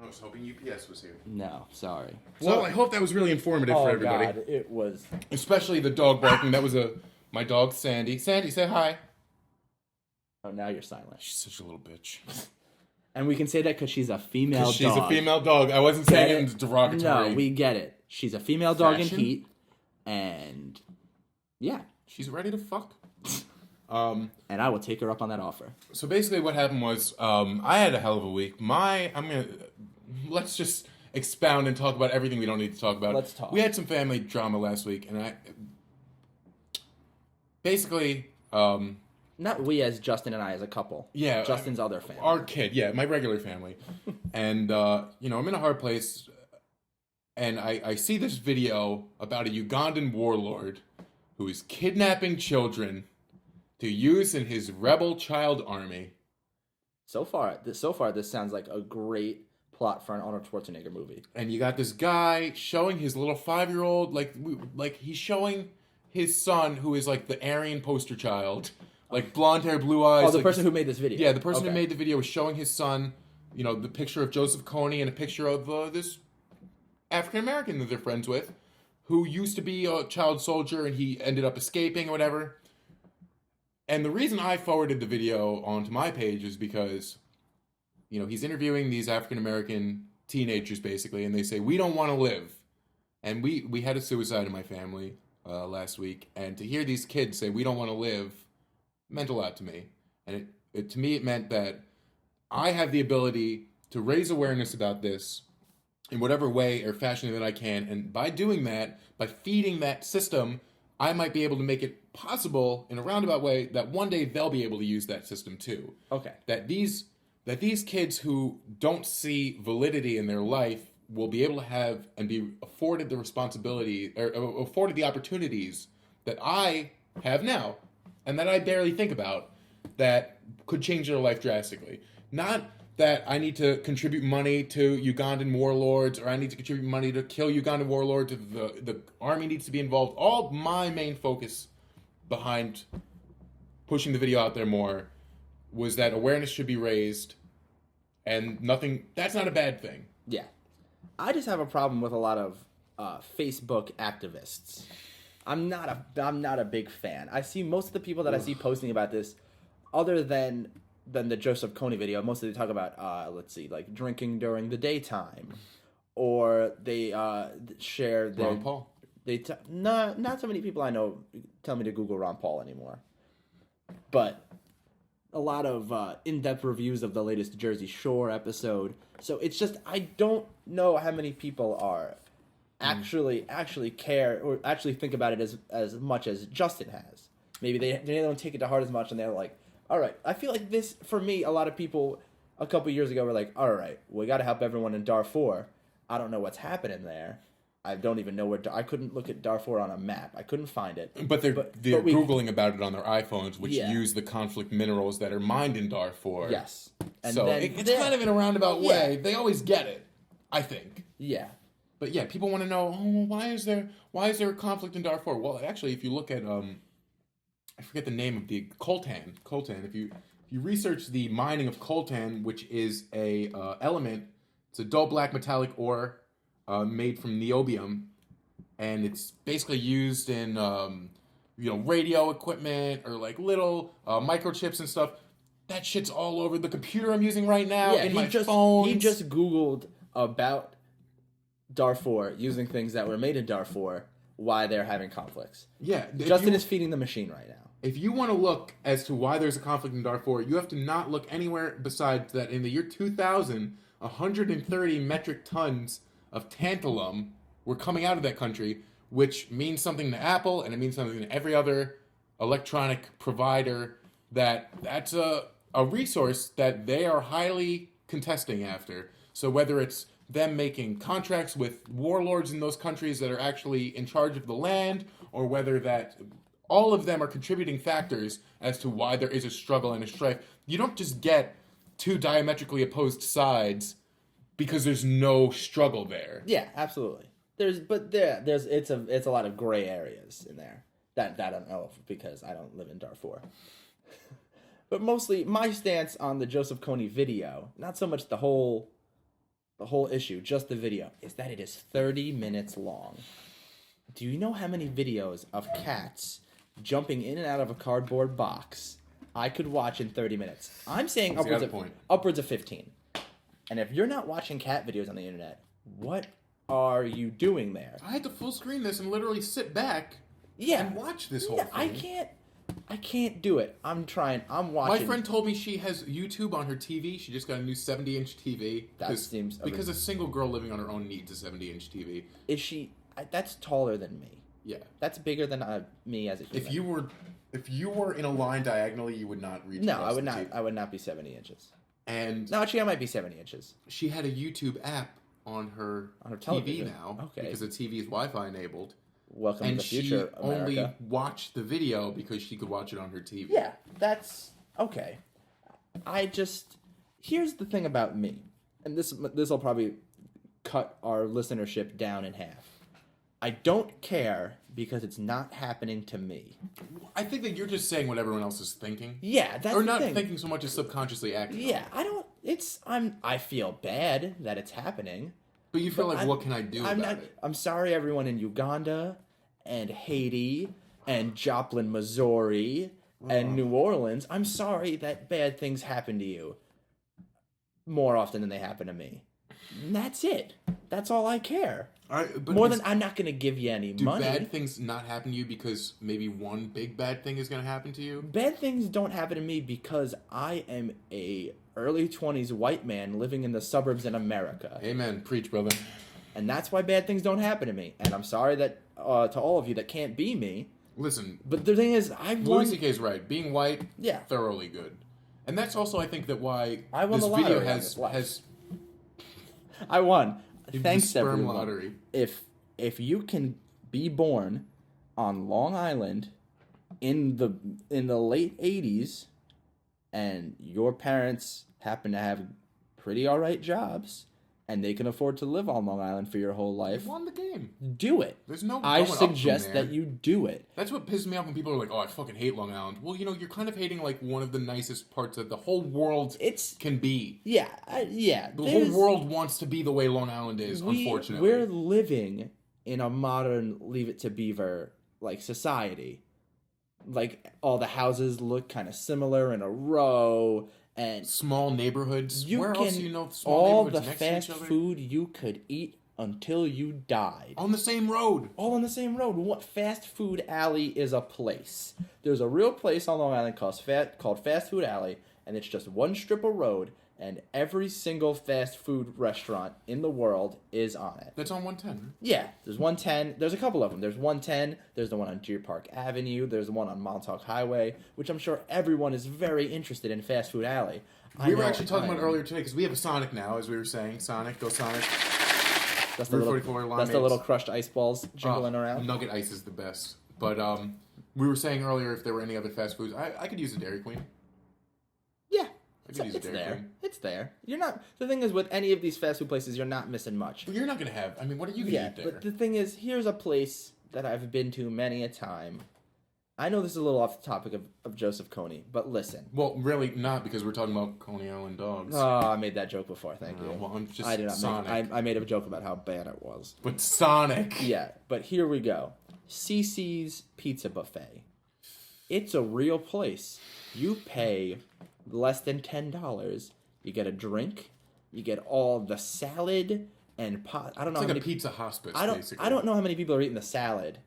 I was hoping UPS was here. No, sorry. So I hope that was really informative for everybody. God, it was. Especially the dog barking. That was my dog Sandy. Sandy, say hi. Oh, now you're silent. She's such a little bitch. And we can say that because she's a female dog. She's a female dog. I wasn't saying it was derogatory. No, we get it. She's a female dog Fashion? in heat, and yeah, She's ready to fuck. and I will take her up on that offer. So basically, what happened was, I had a hell of a week. Let's just expound and talk about everything we don't need to talk about. Let's talk. We had some family drama last week, and basically, Not we as Justin and I as a couple. Yeah, Justin's other family. our kid, yeah, my regular family, and I'm in a hard place, and I see this video about a Ugandan warlord who is kidnapping children to use in his rebel child army. So far, this sounds like a great plot for an Arnold Schwarzenegger movie. And you got this guy showing his little 5-year-old, like he's showing his son, who is like the Aryan poster child, like blonde hair, blue eyes. Oh, the like person who made this video. Yeah, the person who Okay. made the video was showing his son, the picture of Joseph Kony and a picture of this African American that they're friends with, who used to be a child soldier and he ended up escaping or whatever. And the reason I forwarded the video onto my page is because, he's interviewing these African American teenagers basically, and they say, we don't want to live. And we had a suicide in my family last week, and to hear these kids say, we don't want to live, meant a lot to me. And to me, it meant that I have the ability to raise awareness about this in whatever way or fashion that I can. And by doing that, by feeding that system, I might be able to make it possible in a roundabout way that one day they'll be able to use that system too. Okay. That these kids who don't see validity in their life will be able to have and be afforded the responsibility or afforded the opportunities that I have now and that I barely think about that could change their life drastically. Not that I need to contribute money to Ugandan warlords or I need to contribute money to kill Ugandan warlords or the army needs to be involved. All my main focus behind pushing the video out there more was that awareness should be raised and that's not a bad thing. Yeah. I just have a problem with a lot of Facebook activists. I'm not a big fan. I see most of the people that I see posting about this, other than the Joseph Kony video, mostly they talk about like drinking during the daytime, or they share their Ron Paul. not so many people I know tell me to Google Ron Paul anymore, but a lot of in-depth reviews of the latest Jersey Shore episode. So it's just I don't know how many people are actually care or actually think about it as much as Justin has. Maybe they don't take it to heart as much, and they're like, all right. I feel like this, for me, a lot of people a couple years ago were like, all right, we got to help everyone in Darfur. I don't know what's happening there. I don't even know where. I couldn't look at Darfur on a map. I couldn't find it. But they're Googling about it on their iPhones, which Yeah. use the conflict minerals that are mined in Darfur. Yes. And So then it's kind of in a roundabout way. They always get it, I think. Yeah. But yeah, people want to know, why is there a conflict in Darfur? Well, actually, if you look at I forget the name of the coltan. If you research the mining of coltan, which is a element, it's a dull black metallic ore made from niobium, and it's basically used in radio equipment or like little microchips and stuff. That shit's all over the computer I'm using right now in my phone. He just Googled about Darfur using things that were made in Darfur, why they're having conflicts. Yeah, Justin is feeding the machine right now. If you want to look as to why there's a conflict in Darfur, you have to not look anywhere besides that in the year 2000, 130 metric tons of tantalum were coming out of that country, which means something to Apple and it means something to every other electronic provider. That's a resource that they are highly contesting after. So whether it's them making contracts with warlords in those countries that are actually in charge of the land, or whether that all of them are contributing factors as to why there is a struggle and a strife. You don't just get two diametrically opposed sides because there's no struggle there. Yeah, absolutely. There's it's a lot of gray areas in there that I don't know because I don't live in Darfur. But mostly my stance on the Joseph Kony video, not so much the whole issue, just the video, is that it is 30 minutes long. Do you know how many videos of cats jumping in and out of a cardboard box I could watch in 30 minutes. I'm saying That's the other point. upwards of 15. And if you're not watching cat videos on the internet, what are you doing there? I had to full screen this and literally sit back Yeah. and watch this whole Yeah, thing. I can't do it. I'm trying. I'm watching. My friend told me she has YouTube on her TV. She just got a new 70-inch TV. That seems because a single girl living on her own needs a 70-inch TV. Is she? That's taller than me. Yeah. That's bigger than me as a human. If you were in a line diagonally, you would not reach. No, across I would the not. TV. I would not be 70 inches. And No, actually, I might be 70 inches. she had a YouTube app on her TV television. now Okay. because the TV is Wi-Fi enabled. Welcome And to the she future, only America. watched the video because she could watch it on her TV. Yeah, that's okay. Here's the thing about me, and this will probably cut our listenership down in half. I don't care because it's not happening to me. I think that you're just saying what everyone else is thinking. Yeah, that's Or the not thing. thinking so much as subconsciously acting. Yeah, I don't. I feel bad that it's happening. But you feel But like, what can I do I'm about not. it? I'm sorry, everyone in Uganda and Haiti and Joplin, Missouri and New Orleans. I'm sorry that bad things happen to you more often than they happen to me. And that's it. That's all I care. But More than I'm not going to give you any do money. bad things not happen to you because maybe one big bad thing is going to happen to you? Bad things don't happen to me because I am a early 20s white man living in the suburbs in America. Amen. Preach, brother. And that's why bad things don't happen to me. And I'm sorry that to all of you that can't be me. Listen, But the thing is, Louis C.K. is right. Being white, Yeah. thoroughly good. And that's also, I think, that why I won this the video lottery on has this life. has I won. the Thanks sperm everyone. lottery. If you can be born on Long Island in the late 80s and your parents happen to have pretty alright jobs and they can afford to live on Long Island for your whole You life, won the game. do it. There's no. I going up from suggest there. that you do it. That's what pisses me off when people are like, "Oh, I fucking hate Long Island." Well, you're kind of hating like one of the nicest parts of the whole world It's can be. yeah. The whole world wants to be the way Long Island is. Unfortunately, We're living in a modern Leave It to Beaver like society. Like all the houses look kind of similar in a row, and small neighborhoods. Where else do you know small all the neighborhoods next to fast each other? food you could eat until you died. On the same road. All on the same road. What fast food alley is a place? There's a real place on Long Island called Fast Food Alley, and it's just one strip of road, and every single fast food restaurant in the world is on it. That's on 110. Yeah, there's 110. There's a couple of them. There's 110. There's the one on Deer Park Avenue. There's the one on Montauk Highway, which I'm sure everyone is very interested in Fast Food Alley. We were actually talking about it earlier today because we have a Sonic now, as we were saying. Sonic, go Sonic. That's the Route little, 44 that's the limeades. little crushed ice balls jingling around. Nugget Ice is the best. But we were saying earlier if there were any other fast foods, I could use a Dairy Queen. Yeah, I it's, could use a it's Dairy there. Queen. It's there. You're not. The thing is, with any of these fast food places, you're not missing much. But you're not going to have. I mean, what are you going to Yeah, eat there? but the thing is, here's a place that I've been to many a time. I know this is a little off the topic of Joseph Kony, but listen. Well, really not because we're talking about Coney Island dogs. Oh, I made that joke before. Thank you. Well, I'm just I did not Sonic. make. I made a joke about how bad it was. But Sonic. Yeah, but here we go. CC's Pizza Buffet. It's a real place. You pay less than $10. You get a drink. You get all the salad and pot. I don't know It's how like a many. pizza hospice, basically. I don't know how many people are eating the salad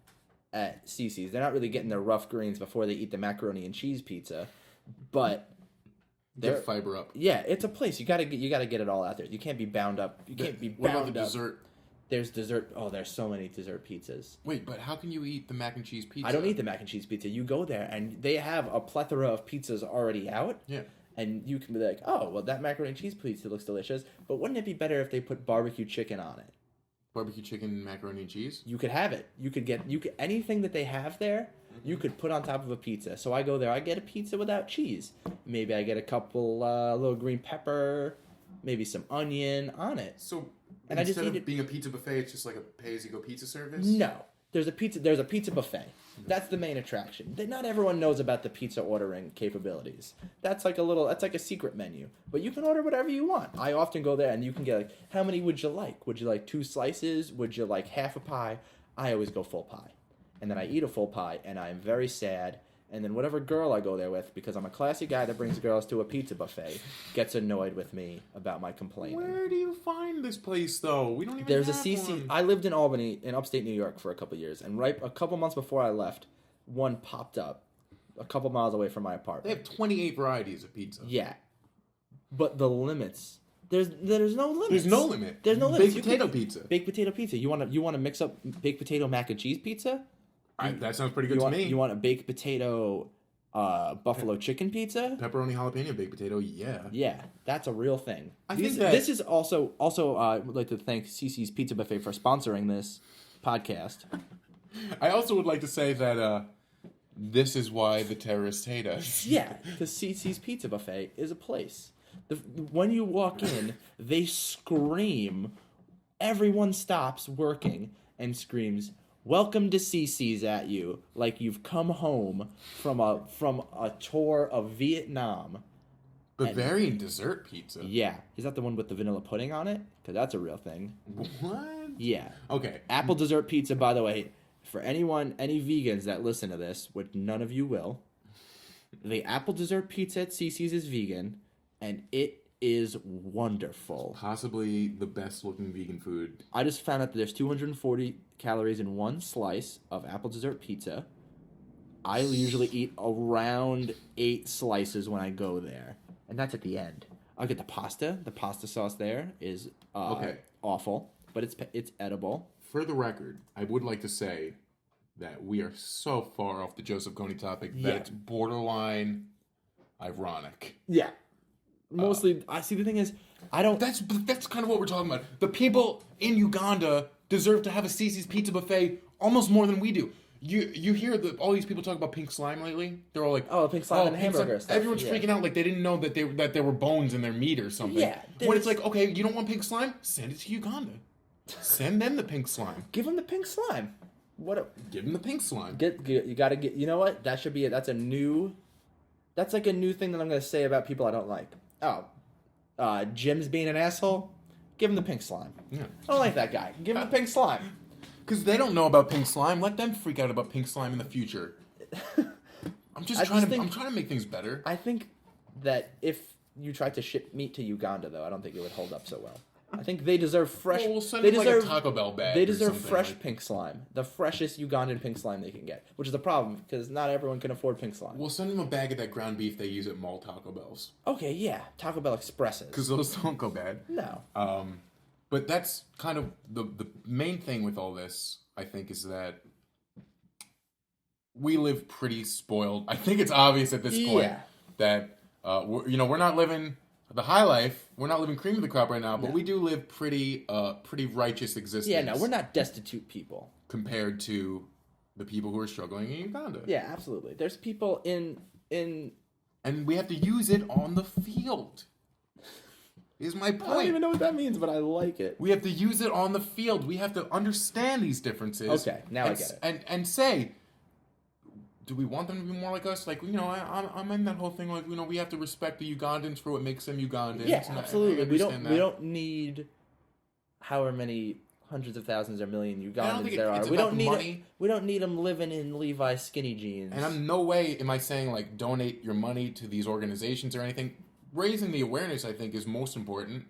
at CC's. They're not really getting their rough greens before they eat the macaroni and cheese pizza, but they're Get fiber up. yeah, it's a place. You gotta get it all out there. You can't be bound up. You can't be What about bound the up. dessert? There's dessert. Oh, there's so many dessert pizzas. Wait, but how can you eat the mac and cheese pizza? I don't eat the mac and cheese pizza. You go there and they have a plethora of pizzas already out. Yeah. And you can be like, oh, well, that macaroni and cheese pizza looks delicious. But wouldn't it be better if they put barbecue chicken on it? Barbecue chicken, macaroni and cheese? You could have it. You could anything that they have there. You could put on top of a pizza. So I go there. I get a pizza without cheese. Maybe I get a couple little green pepper, maybe some onion on it. So And I just instead eat of it- being a pizza buffet, it's just like a pay-as-you-go pizza service? No, there's a pizza buffet. That's the main attraction. Not everyone knows about the pizza ordering capabilities. That's like a secret menu. But you can order whatever you want. I often go there and you can get like, how many would you like? Would you like 2 slices? Would you like half a pie? I always go full pie. And then I eat a full pie and I'm very sad And then whatever girl I go there with, because I'm a classy guy that brings girls to a pizza buffet, gets annoyed with me about my complaining. Where do you find this place, though? We don't even There's a have CC. one. I lived in Albany, in upstate New York, for a couple years, and right a couple months before I left, one popped up a couple miles away from my They apartment. have 28 varieties of pizza. Yeah, but the limits. There's no limits. There's no limit. There's no limits. Baked You potato could- pizza. Baked potato pizza. You want to mix up baked potato mac and cheese pizza? That sounds pretty good You to want me. you want a baked potato buffalo chicken pizza? Pepperoni jalapeno baked potato, yeah. Yeah, that's a real thing. I think that- This is also I would like to thank CC's Pizza Buffet for sponsoring this podcast. I also would like to say that this is why the terrorists hate us. Yeah, because CC's Pizza Buffet is a place. When you walk in, they scream. Everyone stops working and screams, "Welcome to CC's" at you, like you've come home from a tour of Vietnam. Bavarian dessert pizza. Yeah, is that the one with the vanilla pudding on it? Because that's a real thing. What? Yeah. Okay. Apple dessert pizza, by the way, for any vegans that listen to this, which none of you will, the apple dessert pizza at CC's is vegan, and it is wonderful. Possibly the best looking vegan food. I just found out that there's 240 calories in one slice of apple dessert pizza. I usually eat around 8 slices when I go there, and that's at the end. I'll get the pasta. The pasta sauce there is Okay. awful, but it's edible. For the record, I would like to say that we are so far off the Joseph Kony topic that Yeah. it's borderline ironic. Yeah. Mostly, I see. The thing is, I don't. That's kind of what we're talking about. The people in Uganda deserve to have a CC's Pizza Buffet almost more than we do. You hear all these people talk about pink slime lately? They're all like, Oh, pink slime and hamburger stuff, Everyone's yeah. freaking out like they didn't know that there were bones in their meat or something. Yeah, When it's there's- like, okay, you don't want pink slime? Send it to Uganda. Send them the pink slime. Give them the pink slime. What? Give them the pink slime. You gotta get. You know what? That should be it. That's like a new thing that I'm gonna say about people I don't like. Oh, Jim's being an asshole. Give him the pink slime. Yeah. I don't like that guy. Give him the pink slime. Because they don't know about pink slime. Let them freak out about pink slime in the future. I'm trying to make things better. I think that if you tried to ship meat to Uganda, though, I don't think it would hold up so well. I think they deserve fresh. Well, we'll send they them deserve like a Taco Bell bag. They or deserve something, fresh like- pink slime, the freshest Ugandan pink slime they can get, which is a problem because not everyone can afford pink slime. We'll send them a bag of that ground beef they use at mall Taco Bells. Okay, yeah, Taco Bell Expresses. Because those don't go bad. No, But that's kind of the main thing with all this, I think, is that we live pretty spoiled. I think it's obvious at this point Yeah. that we're not living the high life. We're not living cream of the crop right now, but we do live pretty righteous existence. yeah, no, we're not destitute people. compared to the people who are struggling in Uganda. Yeah, absolutely. There's people in And we have to use it on the field. Is my I don't point. even know what that means, but I like it. We have to use it on the field. We have to understand these differences. Okay, now I and, get it. And say, do we want them to be more like us? Like, I'm in that whole thing. Like, we have to respect the Ugandans for what makes them Ugandans. Yeah, and I absolutely. We understand don't. We don't need however many hundreds of thousands or million think Ugandans it- there are. it's We about don't need. money. We don't need them living in Levi's skinny jeans. And I'm no way am I saying like donate your money to these organizations or anything. Raising the awareness, I think, is most important.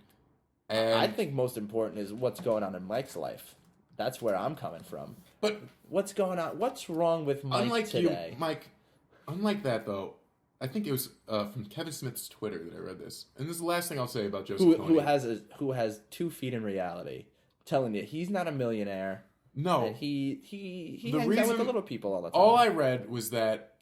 And I think most important is what's going on in Mike's life. That's where I'm coming from. but What's going on? What's wrong with Mike unlike today? you, Mike, unlike that though, I think it was from Kevin Smith's Twitter that I read this, and this is the last thing I'll say about Joseph Kony. who has 2 feet in reality, telling you he's not a millionaire. No, And he The hangs out with reason- the little people all the time. all I read was that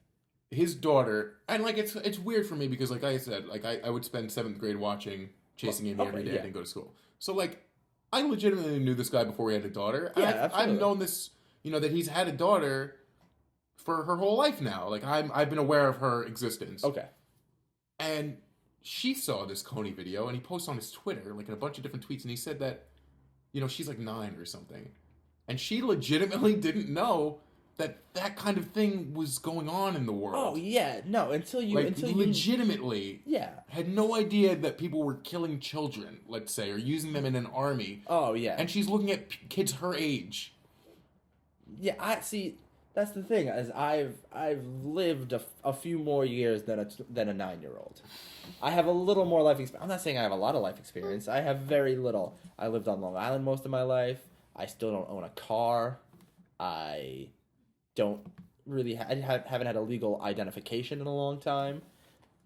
his daughter, and like it's weird for me because like I said, like I would spend 7th grade watching Chasing Amy Okay, every day. yeah. I didn't go to school, so like I legitimately knew this guy before he had a daughter. And Yeah, I've absolutely. known this, that he's had a daughter for her whole life now. Like I've been aware of her existence. Okay. And she saw this Coney video, and he posted on his Twitter, like in a bunch of different tweets, and he said that, she's like 9 or something. And she legitimately didn't know that kind of thing was going on in the world. Oh yeah, no. Until you Like, legitimately yeah. had no idea that people were killing children, let's say, or using them in an army. Oh yeah. And she's looking at kids her age. Yeah, I see. That's the thing, is I've lived a few more years than a 9-year-old. I have a little more life experience. I'm not saying I have a lot of life experience. I have very little. I lived on Long Island most of my life. I still don't own a car. I don't really haven't had a legal identification in a long time.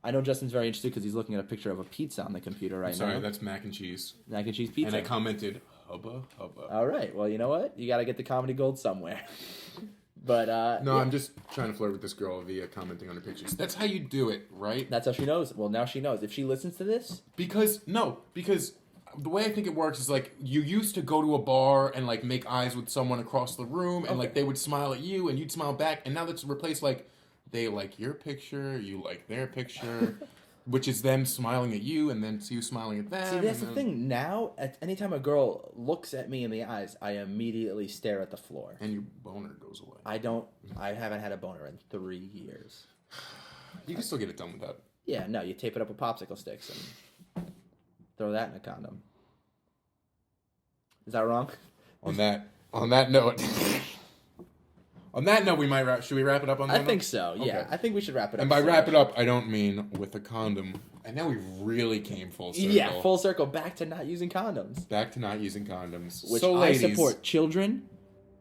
I know Justin's very interested because he's looking at a picture of a pizza on the computer right Sorry, now. that's mac and cheese. Mac and cheese pizza. And I commented, hubba, hubba. All right. Well, you know what? You got to get the comedy gold somewhere. But No, yeah. I'm just trying to flirt with this girl via commenting on her pictures. That's how you do it, right? That's how she knows. Well, now she knows. If she listens to this, Because the way I think it works is like you used to go to a bar and like make eyes with someone across the room and like they would smile at you and you'd smile back, and now that's replaced like they like your picture, you like their picture, which is them smiling at you and then it's you smiling at them. see, that's and the then- thing. Now, anytime a girl looks at me in the eyes, I immediately stare at the floor. And your boner goes away. I haven't had a boner in 3 years. You can still get it done with that. Yeah, no, you tape it up with popsicle sticks and throw that in a condom. Is that wrong? On that note, we might should we wrap it up on that I note? think so. Yeah, Okay. I think we should wrap it up. And by soon. wrap it up, I don't mean with a condom. And now we really came full circle. Yeah, full circle back to not using condoms. Back to not using condoms. Which So, ladies, I support. Children,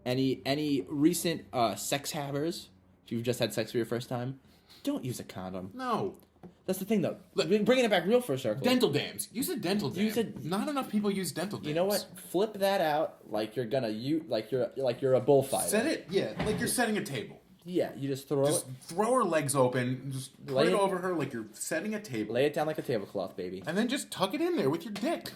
any recent sex havers, if you've just had sex for your first time, don't use a condom. No. That's the thing, though. Bringing it back real full circle. Dental dams. Use a dental dam. Use a- Not enough people use dental dams. You know what? Flip that out like you're gonna like you're a bullfighter. Set it, yeah, like you're setting a table. Yeah, you just throw Just throw her legs open, just Lay put it it- over her like you're setting a it, table. lay it down like a tablecloth, baby. And then just tuck it in there with your dick.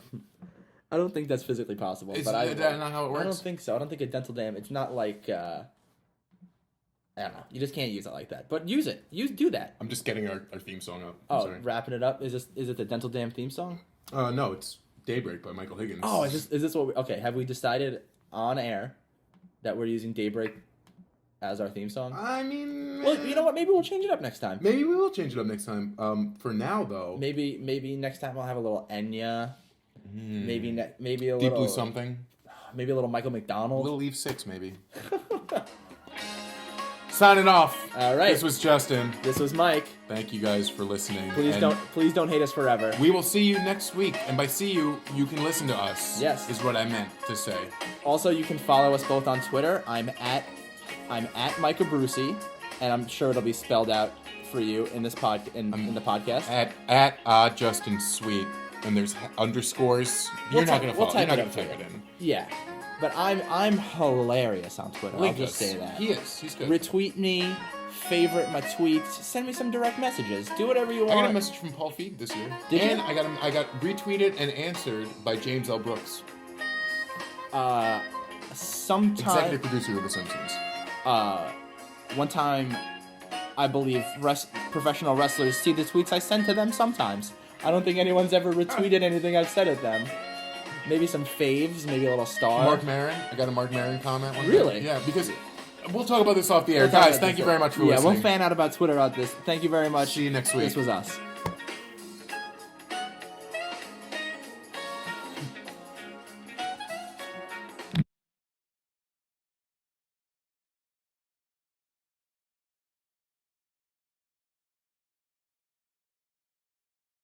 I don't think that's physically possible. Is but that not how it I don't works? think so. I don't think a dental dam. It's not like I don't know. You just can't use it like that. But use it. Do that. I'm just getting our theme song up. I'm Oh, sorry. wrapping it up. Is it the dental dam theme song? No, it's Daybreak by Michael Higgins. Oh, is this what? Okay, have we decided on air that we're using Daybreak as our theme song? I mean, Well, you know what? Maybe we'll change it up next time. maybe we will change it up next time. For now, though, Maybe next time I'll have a little Enya. Maybe maybe a Deep little Blue something. maybe a little Michael McDonald. Little Eve 6, maybe. Signing off. All right. This was Justin. This was Mike. Thank you guys for listening. Please And don't hate us forever. We will see you next week, and by see you, you can listen to us. Yes. is what I meant to say. Also, you can follow us both on Twitter. I'm at Micah Brucey, and I'm sure it'll be spelled out for you in this in the podcast. At Justin Sweet, and there's underscores. You're not gonna we'll follow. You're not type gonna it type up it in. Yeah, but I'm hilarious on Twitter. Link I'll just us. say that. He is. He's good. Retweet me, favorite my tweets, send me some direct messages. Do whatever you I got a want. message from Paul Feig this year, Did you? and I got retweeted and answered by James L. Brooks, Sometime, executive producer of The Simpsons. one time, I believe professional wrestlers see the tweets I send to them sometimes. I don't think anyone's ever retweeted anything I've said at them. Maybe some faves, maybe a little star. Mark Maron. I got a Mark Maron comment. One Really? Day. Yeah, because we'll talk about this off the air. We'll talk Guys, about thank this you very much for Yeah, listening. we'll fan out about Twitter on this. Thank you very much. See you next week. This was us.